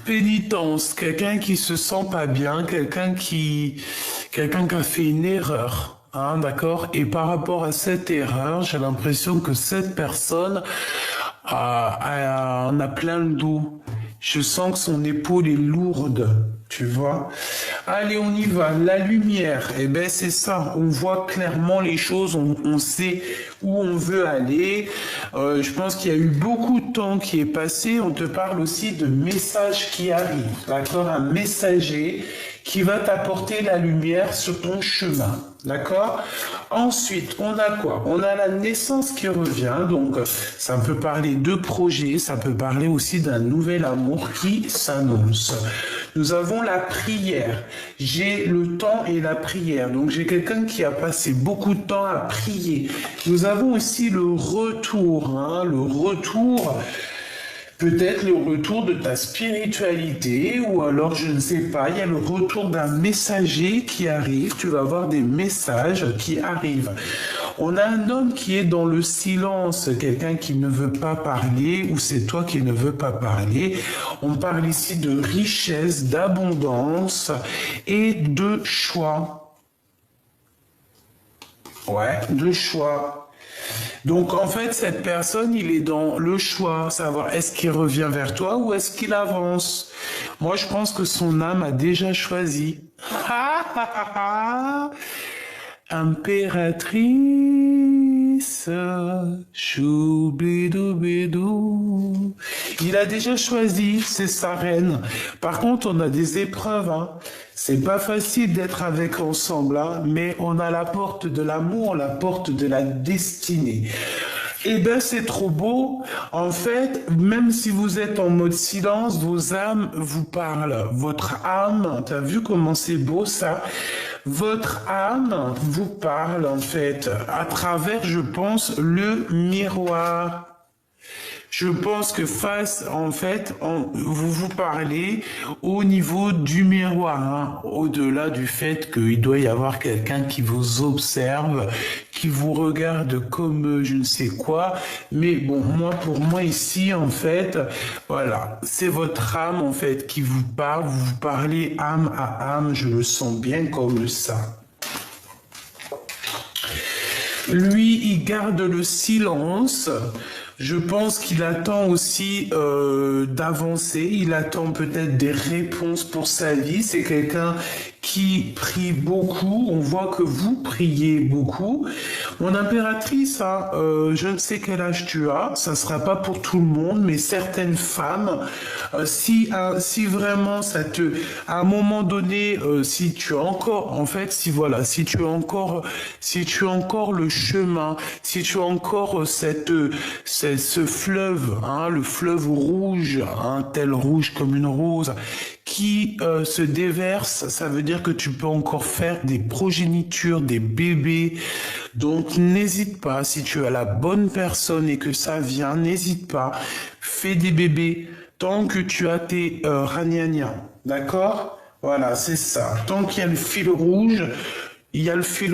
Pénitence, quelqu'un qui se sent pas bien, quelqu'un qui a fait une erreur, hein, d'accord? Et par rapport à cette erreur, j'ai l'impression que cette personne en a plein le dos. Je sens que son épaule est lourde, tu vois. Allez, on y va. La lumière, eh ben c'est ça. On voit clairement les choses, on sait où on veut aller. Je pense qu'il y a eu beaucoup de temps qui est passé. On te parle aussi de messages qui arrivent, d'accord? Un messager qui va t'apporter la lumière sur ton chemin, d'accord? Ensuite, on a quoi? On a la naissance qui revient, donc ça peut parler de projets, ça peut parler aussi d'un nouvel amour qui s'annonce. Nous avons la prière. J'ai le temps et la prière. Donc j'ai quelqu'un qui a passé beaucoup de temps à prier. Nous avons aussi le retour, hein, le retour. Peut-être le retour de ta spiritualité ou alors je ne sais pas, il y a le retour d'un messager qui arrive, tu vas avoir des messages qui arrivent. On a un homme qui est dans le silence, quelqu'un qui ne veut pas parler ou c'est toi qui ne veux pas parler. On parle ici de richesse, d'abondance et de choix. Ouais, de choix. Donc en fait, cette personne, il est dans le choix, savoir est-ce qu'il revient vers toi ou est-ce qu'il avance. Moi, je pense que son âme a déjà choisi. Impératrice. impératrice, choubidoubidou. Il a déjà choisi, c'est sa reine. Par contre, on a des épreuves, hein. C'est pas facile d'être avec ensemble, hein, mais on a la porte de l'amour, la porte de la destinée. Eh ben, c'est trop beau. En fait, même si vous êtes en mode silence, vos âmes vous parlent. Votre âme, t'as vu comment c'est beau ça? Votre âme vous parle, en fait, à travers, je pense, le miroir. Je pense que face, en fait, vous vous parlez au niveau du miroir, hein, au-delà du fait qu'il doit y avoir quelqu'un qui vous observe, qui vous regarde comme je ne sais quoi. Mais bon, pour moi ici, en fait, voilà, c'est votre âme, en fait, qui vous parle. Vous vous parlez âme à âme, je le sens bien comme ça. Lui, il garde le silence. Je pense qu'il attend aussi d'avancer. Il attend peut-être des réponses pour sa vie. C'est quelqu'un qui prie beaucoup. On voit que vous priez beaucoup. Mon impératrice, hein, je ne sais quel âge tu as. Ça sera pas pour tout le monde, mais certaines femmes, si vraiment ça te, à un moment donné, si tu as encore, en fait, si tu as encore le chemin, si tu as encore ce fleuve, hein, le fleuve rouge, un tel rouge comme une rose, qui se déverse, ça veut dire que tu peux encore faire des progénitures, des bébés. Donc n'hésite pas, si tu as la bonne personne et que ça vient, n'hésite pas, fais des bébés tant que tu as tes ragnagnas, d'accord? Voilà, c'est ça. Tant qu'il y a le fil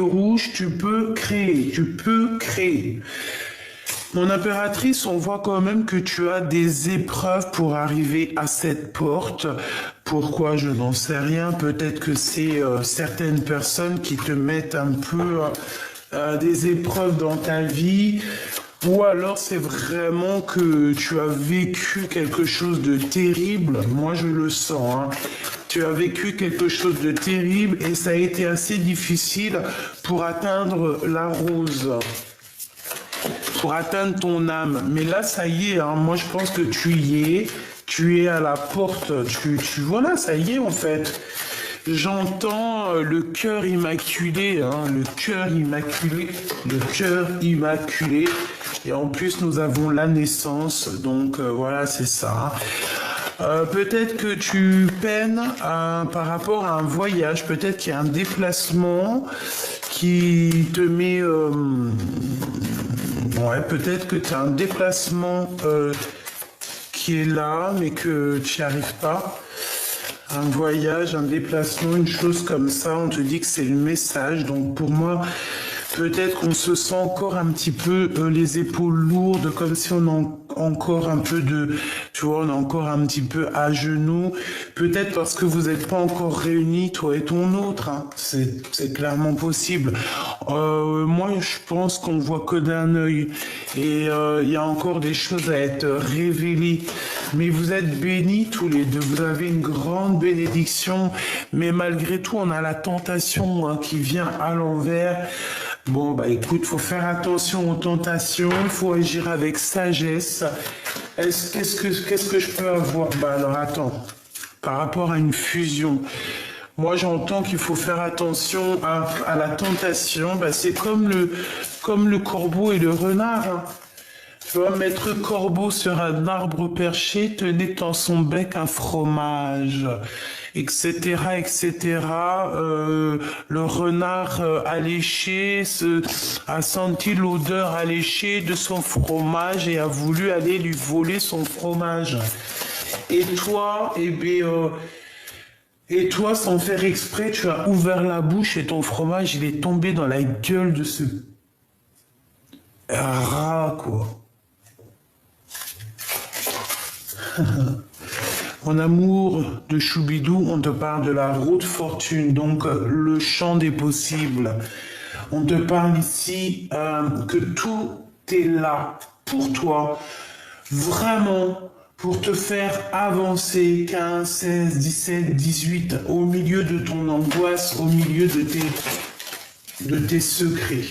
rouge, tu peux créer. Mon impératrice, on voit quand même que tu as des épreuves pour arriver à cette porte. Pourquoi? Je n'en sais rien. Peut-être que c'est certaines personnes qui te mettent un peu des épreuves dans ta vie. Ou alors c'est vraiment que tu as vécu quelque chose de terrible. Moi, je le sens, hein. Tu as vécu quelque chose de terrible et ça a été assez difficile pour atteindre la rose, pour atteindre ton âme. Mais là, ça y est, hein, moi je pense que tu es à la porte, voilà, ça y est en fait. J'entends le cœur immaculé, hein, le cœur immaculé. Et en plus, nous avons la naissance, donc voilà, c'est ça. Peut-être que tu peines par rapport à un voyage, peut-être qu'il y a un déplacement qui te met... ouais, peut-être que tu as un déplacement qui est là, mais que tu n'y arrives pas. Un voyage, un déplacement, une chose comme ça, on te dit que c'est le message. Donc pour moi, peut-être qu'on se sent encore un petit peu les épaules lourdes, comme si on a encore un peu tu vois, on est encore un petit peu à genoux. Peut-être parce que vous n'êtes pas encore réunis, toi et ton autre, hein. C'est clairement possible. Moi, je pense qu'on voit que d'un œil. Et il y a encore des choses à être révélées. Mais vous êtes bénis tous les deux. Vous avez une grande bénédiction. Mais malgré tout, on a la tentation, hein, qui vient à l'envers. Bon, bah écoute, faut faire attention aux tentations, il faut agir avec sagesse. Qu'est-ce que je peux avoir? Bah alors attends, par rapport à une fusion, moi j'entends qu'il faut faire attention à la tentation. Bah, c'est comme le corbeau et le renard, hein. Tu vois, maître corbeau sur un arbre perché tenait dans son bec un fromage, etc., etc. Le renard alléché a senti l'odeur alléchée de son fromage et a voulu aller lui voler son fromage. Et toi, et toi, sans faire exprès, tu as ouvert la bouche et ton fromage, il est tombé dans la gueule de ce rat, quoi. Mon amour de Choubidou, on te parle de la route fortune, donc le champ des possibles. On te parle ici que tout est là pour toi, vraiment pour te faire avancer 15, 16, 17, 18, au milieu de ton angoisse, au milieu de tes de tes secrets.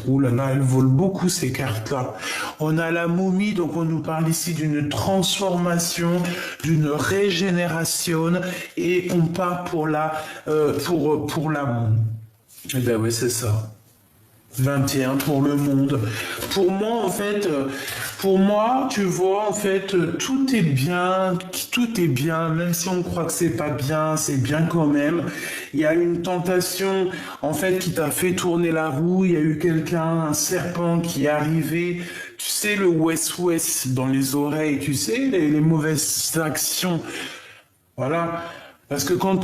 Ouh là là, elles volent beaucoup ces cartes-là. On a la momie, donc on nous parle ici d'une transformation, d'une régénération, et on part pour pour l'amour. Eh ben oui, c'est ça. 21 pour le monde. Pour moi, en fait, pour moi, tu vois, en fait, tout est bien, même si on croit que c'est bien quand même. Il y a une tentation, en fait, qui t'a fait tourner la roue. Il y a eu quelqu'un, un serpent qui est arrivé. Tu sais, le West-West dans les oreilles, tu sais, les mauvaises actions. Voilà. Parce que quand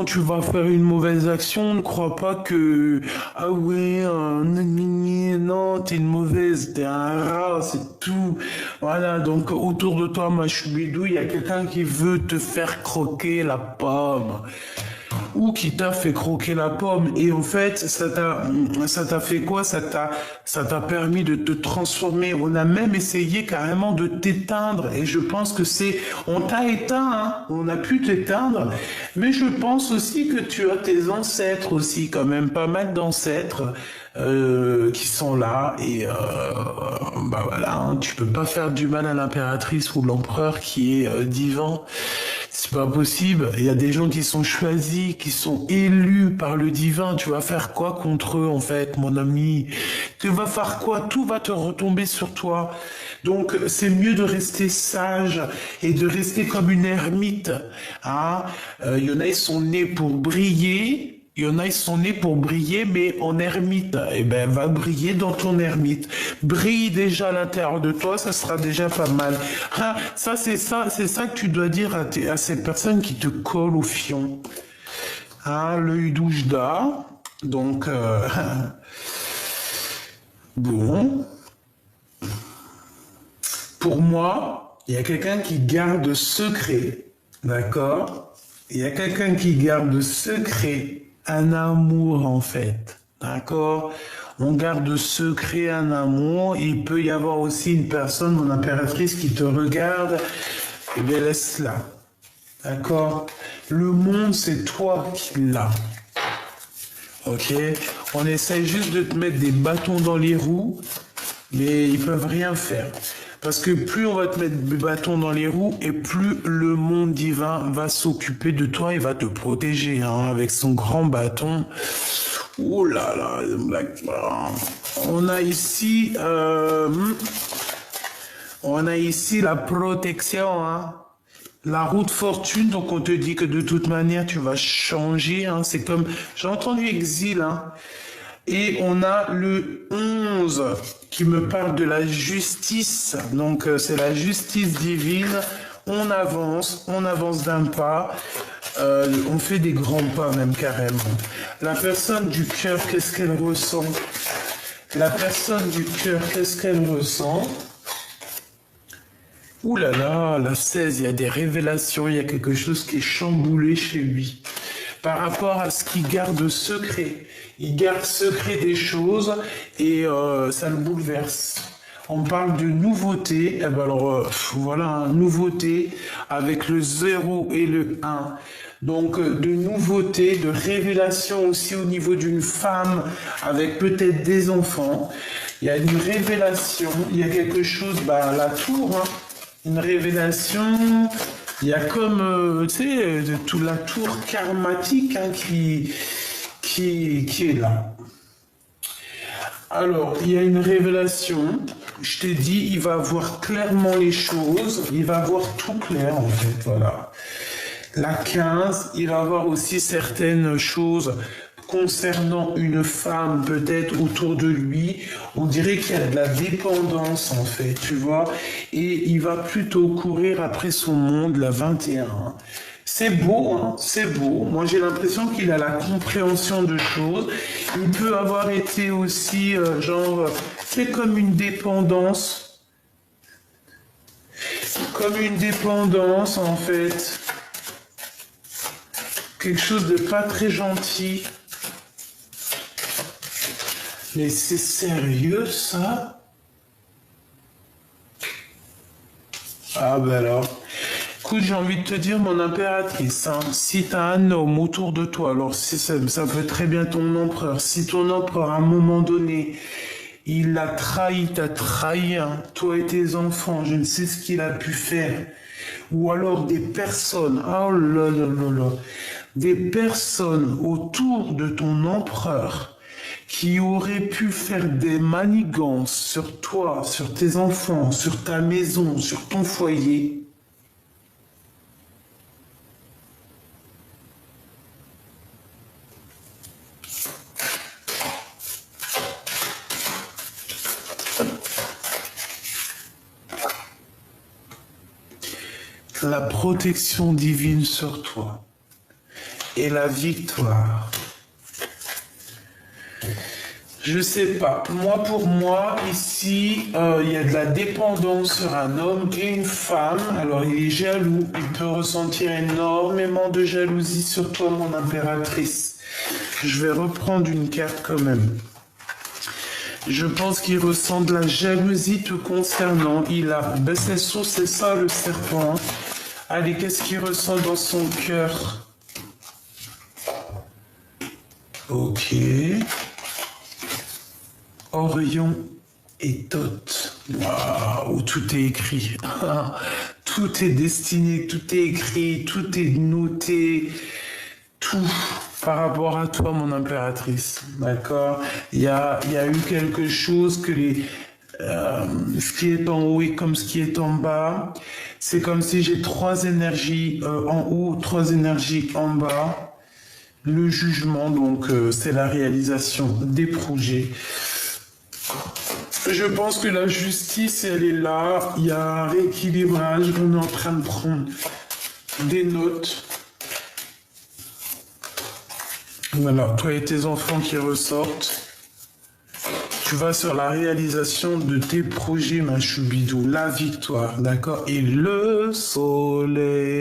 tu vas faire une mauvaise action, ne crois pas que, ah ouais, non, t'es une mauvaise, t'es un rat, c'est tout. Voilà, donc autour de toi, ma choubidou, il y a quelqu'un qui veut te faire croquer la pomme ou qui t'a fait croquer la pomme. Et en fait, ça t'a fait quoi? Ça t'a permis de te transformer. On a même essayé carrément de t'éteindre. Et je pense que on t'a éteint, hein. On a pu t'éteindre. Mais je pense aussi que tu as tes ancêtres aussi, quand même, pas mal d'ancêtres. Qui sont là et bah voilà, hein, tu peux pas faire du mal à l'impératrice ou l'empereur qui est divin. C'est pas possible. Il y a des gens qui sont choisis, qui sont élus par le divin. Tu vas faire quoi contre eux, en fait, mon ami? Tu vas faire quoi? Tout va te retomber sur toi. Donc, c'est mieux de rester sage et de rester comme une ermite. Hein? Il y en a, ils sont nés pour briller. Il y en a, ils sont nés pour briller, mais en ermite. Eh ben, va briller dans ton ermite. Brille déjà à l'intérieur de toi, ça sera déjà pas mal. Hein, c'est ça que tu dois dire à cette personne qui te colle au fion. Hein, l'œil d'Oujda. Donc, bon. Pour moi, il y a quelqu'un qui garde secret. D'accord? Il y a quelqu'un qui garde secret un amour, en fait. D'accord? On garde secret un amour. Il peut y avoir aussi une personne, mon impératrice, qui te regarde. Eh bien, laisse-la. D'accord? Le monde, c'est toi qui l'as. Ok? On essaye juste de te mettre des bâtons dans les roues, mais ils peuvent rien faire. Parce que plus on va te mettre des bâtons dans les roues et plus le monde divin va s'occuper de toi et va te protéger hein, avec son grand bâton. Oh là là, on a ici la protection, hein. La roue de fortune, donc on te dit que de toute manière tu vas changer, hein. C'est comme, j'ai entendu exil, hein. Et on a le 11 qui me parle de la justice. Donc c'est la justice divine. On avance d'un pas. On fait des grands pas même carrément. La personne du cœur, qu'est-ce qu'elle ressent? La personne du cœur, qu'est-ce qu'elle ressent? Ouh là là, la 16, il y a des révélations, il y a quelque chose qui est chamboulé chez lui. Par rapport à ce qu'il garde secret. Il garde secret des choses et ça le bouleverse. On parle de nouveauté. Eh ben alors, voilà, nouveauté avec le 0 et le 1. Donc, de nouveauté, de révélation aussi au niveau d'une femme avec peut-être des enfants. Il y a une révélation, il y a quelque chose, bah, la tour, hein, une révélation. Il y a comme, tu sais, toute la tour karmatique hein, qui est là. Alors, il y a une révélation. Je t'ai dit, il va voir clairement les choses. Il va voir tout clair, en fait, voilà. La 15, il va voir aussi certaines choses concernant une femme peut-être autour de lui. On dirait qu'il y a de la dépendance en fait, tu vois. Et il va plutôt courir après son monde, la 21. C'est beau, hein, c'est beau. Moi j'ai l'impression qu'il a la compréhension de choses. Il peut avoir été aussi c'est comme une dépendance. Comme une dépendance en fait. Quelque chose de pas très gentil. Mais c'est sérieux ça? Ah ben alors. Écoute, j'ai envie de te dire, mon impératrice, hein, si tu as un homme autour de toi, alors si ça peut être très bien ton empereur, si ton empereur à un moment donné, il a trahi, t'a trahi, hein, toi et tes enfants, je ne sais ce qu'il a pu faire, ou alors des personnes, oh là là là là, des personnes autour de ton empereur qui auraient pu faire des manigances sur toi, sur tes enfants, sur ta maison, sur ton foyer. La protection divine sur toi et la victoire. Je sais pas. Moi, pour moi, ici, il y a de la dépendance sur un homme et une femme. Alors, il est jaloux. Il peut ressentir énormément de jalousie sur toi, mon impératrice. Je vais reprendre une carte quand même. Je pense qu'il ressent de la jalousie te concernant. Ben c'est ça le serpent. Allez, qu'est-ce qu'il ressent dans son cœur? Ok. Orion et Thoth. Waouh, tout est écrit. Tout est destiné, tout est écrit, tout est noté. Tout par rapport à toi, mon impératrice. D'accord? Il y a eu quelque chose que ce qui est en haut est comme ce qui est en bas. C'est comme si j'ai trois énergies en haut, trois énergies en bas. Le jugement, donc, c'est la réalisation des projets. Je pense que la justice, elle est là. Il y a un rééquilibrage. On est en train de prendre des notes. Voilà, toi et tes enfants qui ressortent. Tu vas sur la réalisation de tes projets, ma choubidou. La victoire, d'accord? Et le soleil.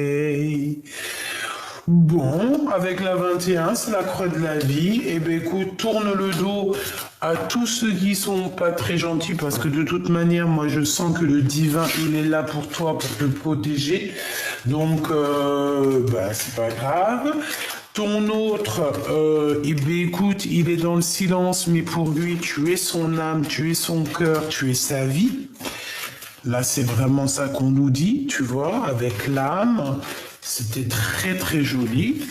Bon, avec la 21, c'est la croix de la vie. Eh bien, écoute, tourne le dos à tous ceux qui sont pas très gentils parce que de toute manière, moi, je sens que le divin, il est là pour toi, pour te protéger. Donc, c'est pas grave. Ton autre, eh bien, écoute, il est dans le silence, mais pour lui, tu es son âme, tu es son cœur, tu es sa vie. Là, c'est vraiment ça qu'on nous dit, tu vois, avec l'âme. C'était très très joli.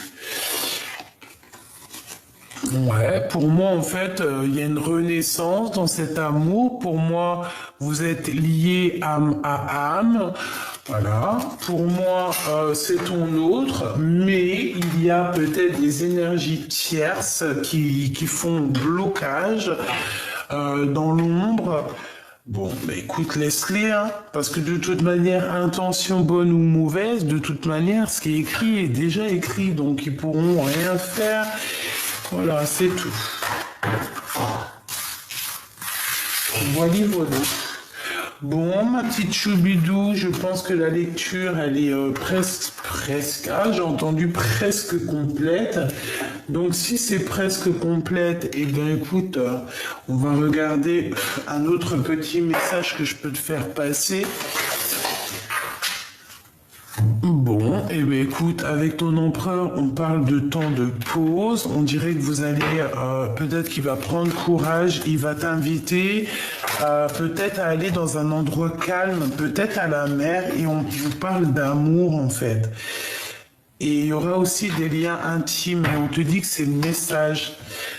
Ouais, pour moi en fait, il y a une renaissance dans cet amour. Pour moi, vous êtes liés âme à âme. Voilà. Pour moi, c'est ton autre, mais il y a peut-être des énergies tierces qui font blocage dans l'ombre. Bon, bah écoute, laisse-les, hein, parce que de toute manière, intention bonne ou mauvaise, de toute manière, ce qui est écrit est déjà écrit, donc ils pourront rien faire. Voilà, c'est tout. Voilà, voilà. Bon, ma petite choubidou, je pense que la lecture, elle est presque, j'ai entendu presque complète. Donc, si c'est presque complète, eh bien, écoute, on va regarder un autre petit message que je peux te faire passer. Bon, eh bien écoute, avec ton empereur, on parle de temps de pause. On dirait que vous allez, peut-être qu'il va prendre courage, il va t'inviter peut-être à aller dans un endroit calme, peut-être à la mer, et on vous parle d'amour en fait. Et il y aura aussi des liens intimes, et on te dit que c'est le message.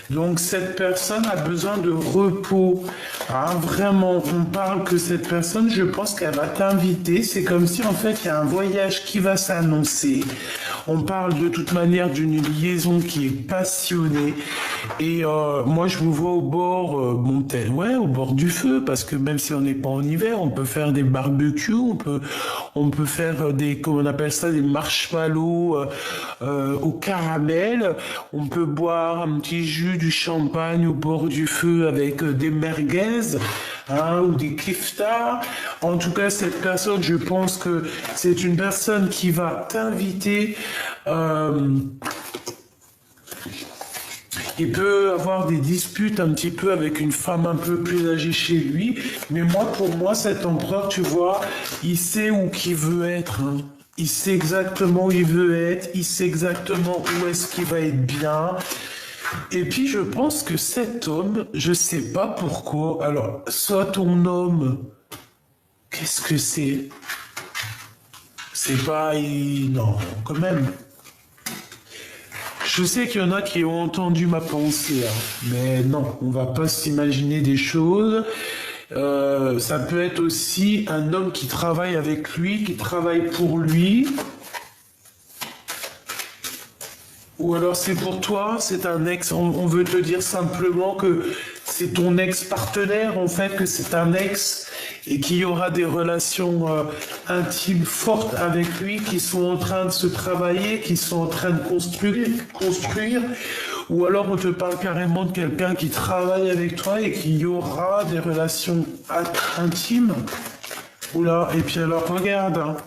Donc cette personne a besoin de repos. Hein, vraiment, on parle que cette personne, je pense qu'elle va t'inviter. C'est comme si en fait il y a un voyage qui va s'annoncer. On parle de toute manière d'une liaison qui est passionnée. Et moi je vous vois au bord, au bord du feu, parce que même si on n'est pas en hiver, on peut faire des barbecues, on peut faire des, comment on appelle ça, des marshmallows au caramel. On peut boire un petit jus, du champagne au bord du feu avec des merguez, hein, ou des kiftas. En tout cas, cette personne, je pense que c'est une personne qui va t'inviter. Il peut avoir des disputes un petit peu avec une femme un peu plus âgée chez lui, mais moi, pour moi, cet empereur, tu vois, il sait où qu'il veut être. Hein. Il sait exactement où il veut être, il sait exactement où est-ce qu'il va être bien. Et puis je pense que cet homme, je sais pas pourquoi, alors soit ton homme, qu'est-ce que c'est? C'est pas... Non, quand même. Je sais qu'il y en a qui ont entendu ma pensée, hein, mais non, on va pas s'imaginer des choses. Ça peut être aussi un homme qui travaille avec lui, qui travaille pour lui. Ou alors c'est pour toi, c'est un ex, on veut te dire simplement que c'est ton ex-partenaire, en fait, que c'est un ex et qu'il y aura des relations intimes fortes avec lui qui sont en train de se travailler, qui sont en train de construire. Ou alors on te parle carrément de quelqu'un qui travaille avec toi et qu'il y aura des relations intimes. Oula, et puis alors regarde, hein.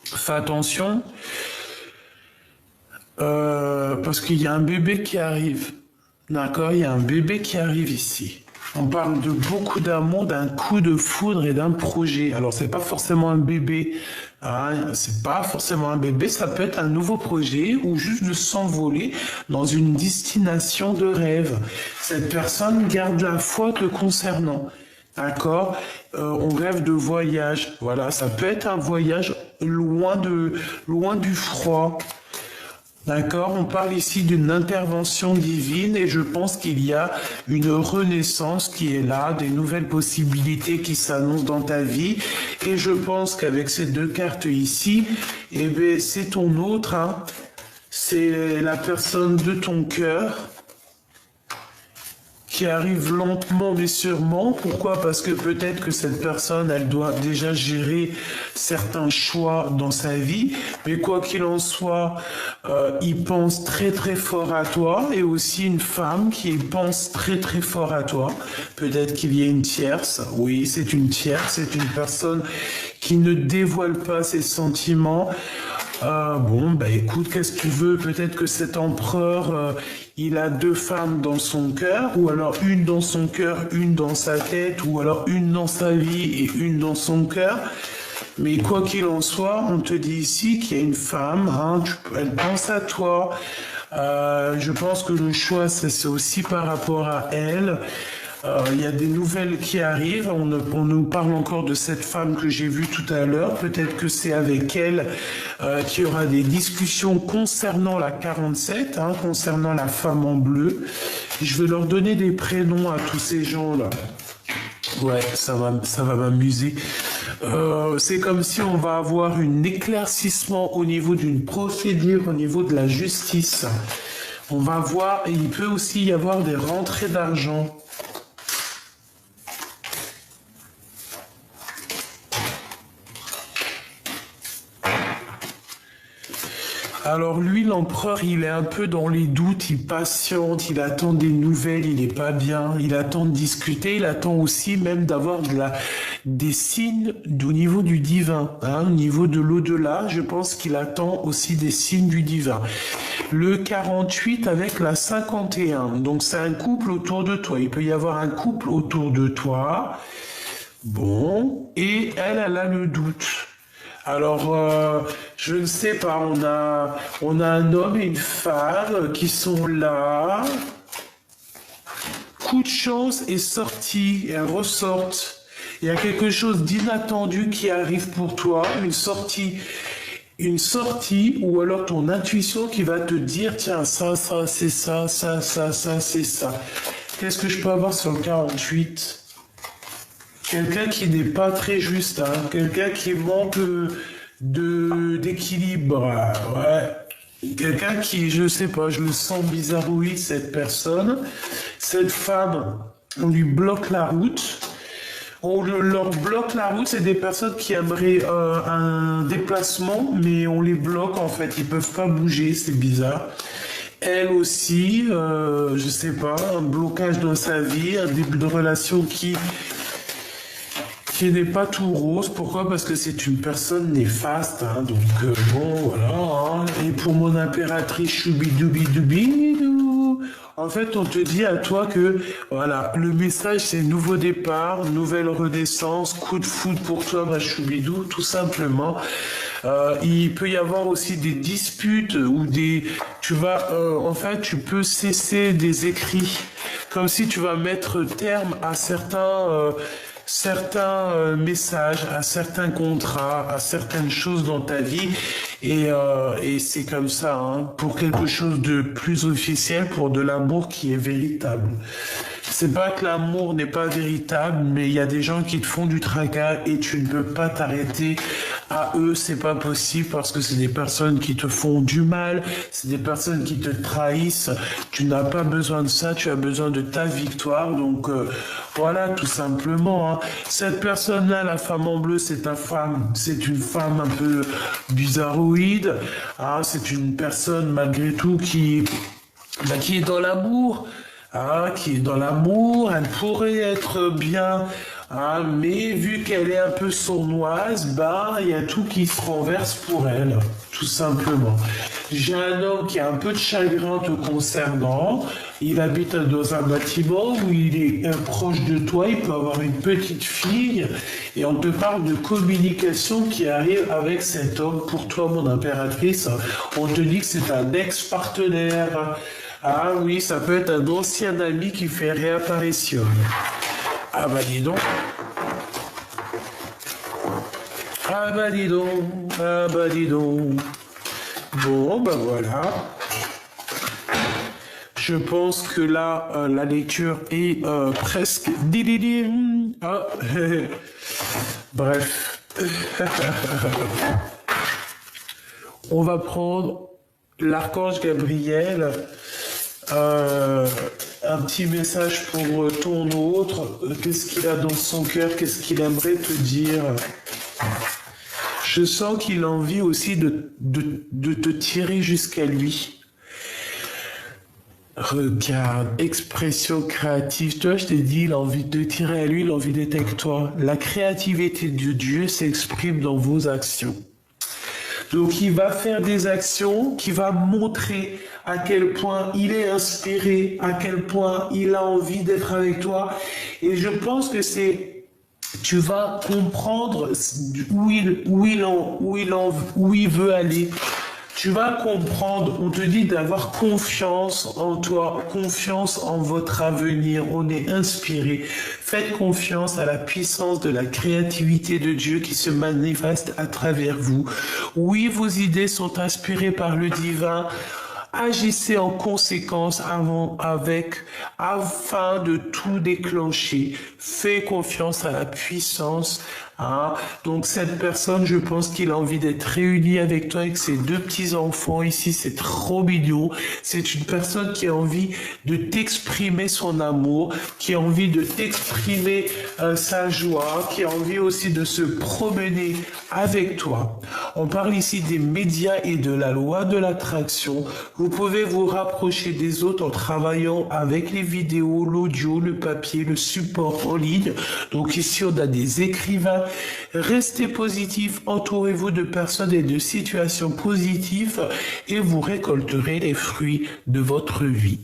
Fais attention. Parce qu'il y a un bébé qui arrive. D'accord, il y a un bébé qui arrive ici. On parle de beaucoup d'amour, d'un coup de foudre et d'un projet. Alors c'est pas forcément un bébé, hein, c'est pas forcément un bébé, ça peut être un nouveau projet ou juste de s'envoler dans une destination de rêve. Cette personne garde la foi te concernant. D'accord, on rêve de voyage. Voilà, ça peut être un voyage loin du froid. D'accord, on parle ici d'une intervention divine et je pense qu'il y a une renaissance qui est là, des nouvelles possibilités qui s'annoncent dans ta vie. Et je pense qu'avec ces deux cartes ici, eh bien, c'est ton autre, hein. C'est la personne de ton cœur qui arrive lentement mais sûrement. Pourquoi? Parce que peut-être que cette personne, elle doit déjà gérer certains choix dans sa vie, mais quoi qu'il en soit, il pense très très fort à toi, et aussi une femme qui pense très très fort à toi. Peut-être qu'il y a une tierce, oui, c'est une tierce, c'est une personne qui ne dévoile pas ses sentiments. Bon, bah écoute, qu'est-ce que tu veux? Peut-être que cet empereur, il a deux femmes dans son cœur, ou alors une dans son cœur, une dans sa tête, ou alors une dans sa vie et une dans son cœur. Mais quoi qu'il en soit, on te dit ici qu'il y a une femme, hein, elle pense à toi. Je pense que le choix, c'est aussi par rapport à elle. Il y a des nouvelles qui arrivent. On nous parle encore de cette femme que j'ai vue tout à l'heure. Peut-être que c'est avec elle qu'il y aura des discussions concernant la 47, hein, concernant la femme en bleu. Je vais leur donner des prénoms à tous ces gens-là. Ouais, ça va m'amuser. C'est comme si on va avoir un éclaircissement au niveau d'une procédure, au niveau de la justice. On va voir, et il peut aussi y avoir des rentrées d'argent. Alors lui, l'empereur, il est un peu dans les doutes, il patiente, il attend des nouvelles, il n'est pas bien, il attend de discuter, il attend aussi même d'avoir des signes au niveau du divin, hein, au niveau de l'au-delà. Je pense qu'il attend aussi des signes du divin. Le 48 avec la 51, donc c'est un couple autour de toi. Il peut y avoir un couple autour de toi. Bon, et elle a le doute. Alors, je ne sais pas, on a un homme et une femme qui sont là. Coup de chance est sorti, et elles ressortent. Il y a quelque chose d'inattendu qui arrive pour toi, une sortie, ou alors ton intuition qui va te dire, tiens, ça, c'est ça, c'est ça. Qu'est-ce que je peux avoir sur le 48? Quelqu'un qui n'est pas très juste, hein, quelqu'un qui manque d'équilibre, ouais. Quelqu'un qui, je sais pas, je le sens bizarroïde, cette personne. Cette femme, on lui bloque la route. On leur bloque la route, c'est des personnes qui aimeraient un déplacement, mais on les bloque en fait, ils peuvent pas bouger, c'est bizarre. Elle aussi, je sais pas, un blocage dans sa vie, un début de relation qui n'est pas tout rose. Pourquoi? Parce que c'est une personne néfaste, hein, donc bon, voilà. Hein. Et pour mon impératrice choubidoubidoubi, En fait, on te dit à toi que, voilà, le message, c'est nouveau départ, nouvelle renaissance, coup de foudre pour toi, ma choubidou, tout simplement. Il peut y avoir aussi des disputes ou en fait, tu peux cesser des écrits, comme si tu vas mettre terme à certains messages, à certains contrats, à certaines choses dans ta vie. Et c'est comme ça, hein, pour quelque chose de plus officiel, pour de l'amour qui est véritable. C'est pas que l'amour n'est pas véritable, mais il y a des gens qui te font du tracas et tu ne peux pas t'arrêter à eux, c'est pas possible parce que c'est des personnes qui te font du mal, c'est des personnes qui te trahissent. Tu n'as pas besoin de ça, tu as besoin de ta victoire. Donc voilà, tout simplement. Hein. Cette personne-là, la femme en bleu, c'est une femme un peu bizarroïde. Hein. C'est une personne malgré tout qui est dans l'amour. Qui est dans l'amour, elle pourrait être bien, mais vu qu'elle est un peu sournoise, il y a tout qui se renverse pour elle, tout simplement. J'ai un homme qui a un peu de chagrin te concernant, il habite dans un bâtiment où il est proche de toi, il peut avoir une petite fille, et on te parle de communication qui arrive avec cet homme. Pour toi, mon impératrice, on te dit que c'est un ex-partenaire. Ah oui, ça peut être un ancien ami qui fait réapparition. Ah bah dis donc. Ah bah dis donc. Ah bah dis donc. Bon, bah voilà. Je pense que là, la lecture est presque... Ah. Bref. On va prendre l'archange Gabriel. Un petit message pour ton autre. Qu'est-ce qu'il a dans son cœur? Qu'est-ce qu'il aimerait te dire? Je sens qu'il a envie aussi de te tirer jusqu'à lui. Regarde, expression créative. Toi, je t'ai dit, il a envie de te tirer à lui, il a envie d'être avec toi. La créativité de Dieu s'exprime dans vos actions. Donc, il va faire des actions qui va montrer à quel point il est inspiré, à quel point il a envie d'être avec toi. Et je pense que tu vas comprendre où il veut aller. Tu vas comprendre, on te dit d'avoir confiance en toi, confiance en votre avenir. On est inspiré. Faites confiance à la puissance de la créativité de Dieu qui se manifeste à travers vous. Oui, vos idées sont inspirées par le divin. Agissez en conséquence afin de tout déclencher. Faites confiance à la puissance. Donc cette personne, je pense qu'il a envie d'être réuni avec toi, avec ses deux petits-enfants ici. C'est trop mignon. C'est une personne qui a envie de t'exprimer son amour, qui a envie de t'exprimer sa joie, qui a envie aussi de se promener avec toi. On parle ici des médias et de la loi de l'attraction. Vous pouvez vous rapprocher des autres en travaillant avec les vidéos, l'audio, le papier, le support en ligne. Donc ici, on a des écrivains. Restez positif, entourez-vous de personnes et de situations positives et vous récolterez les fruits de votre vie.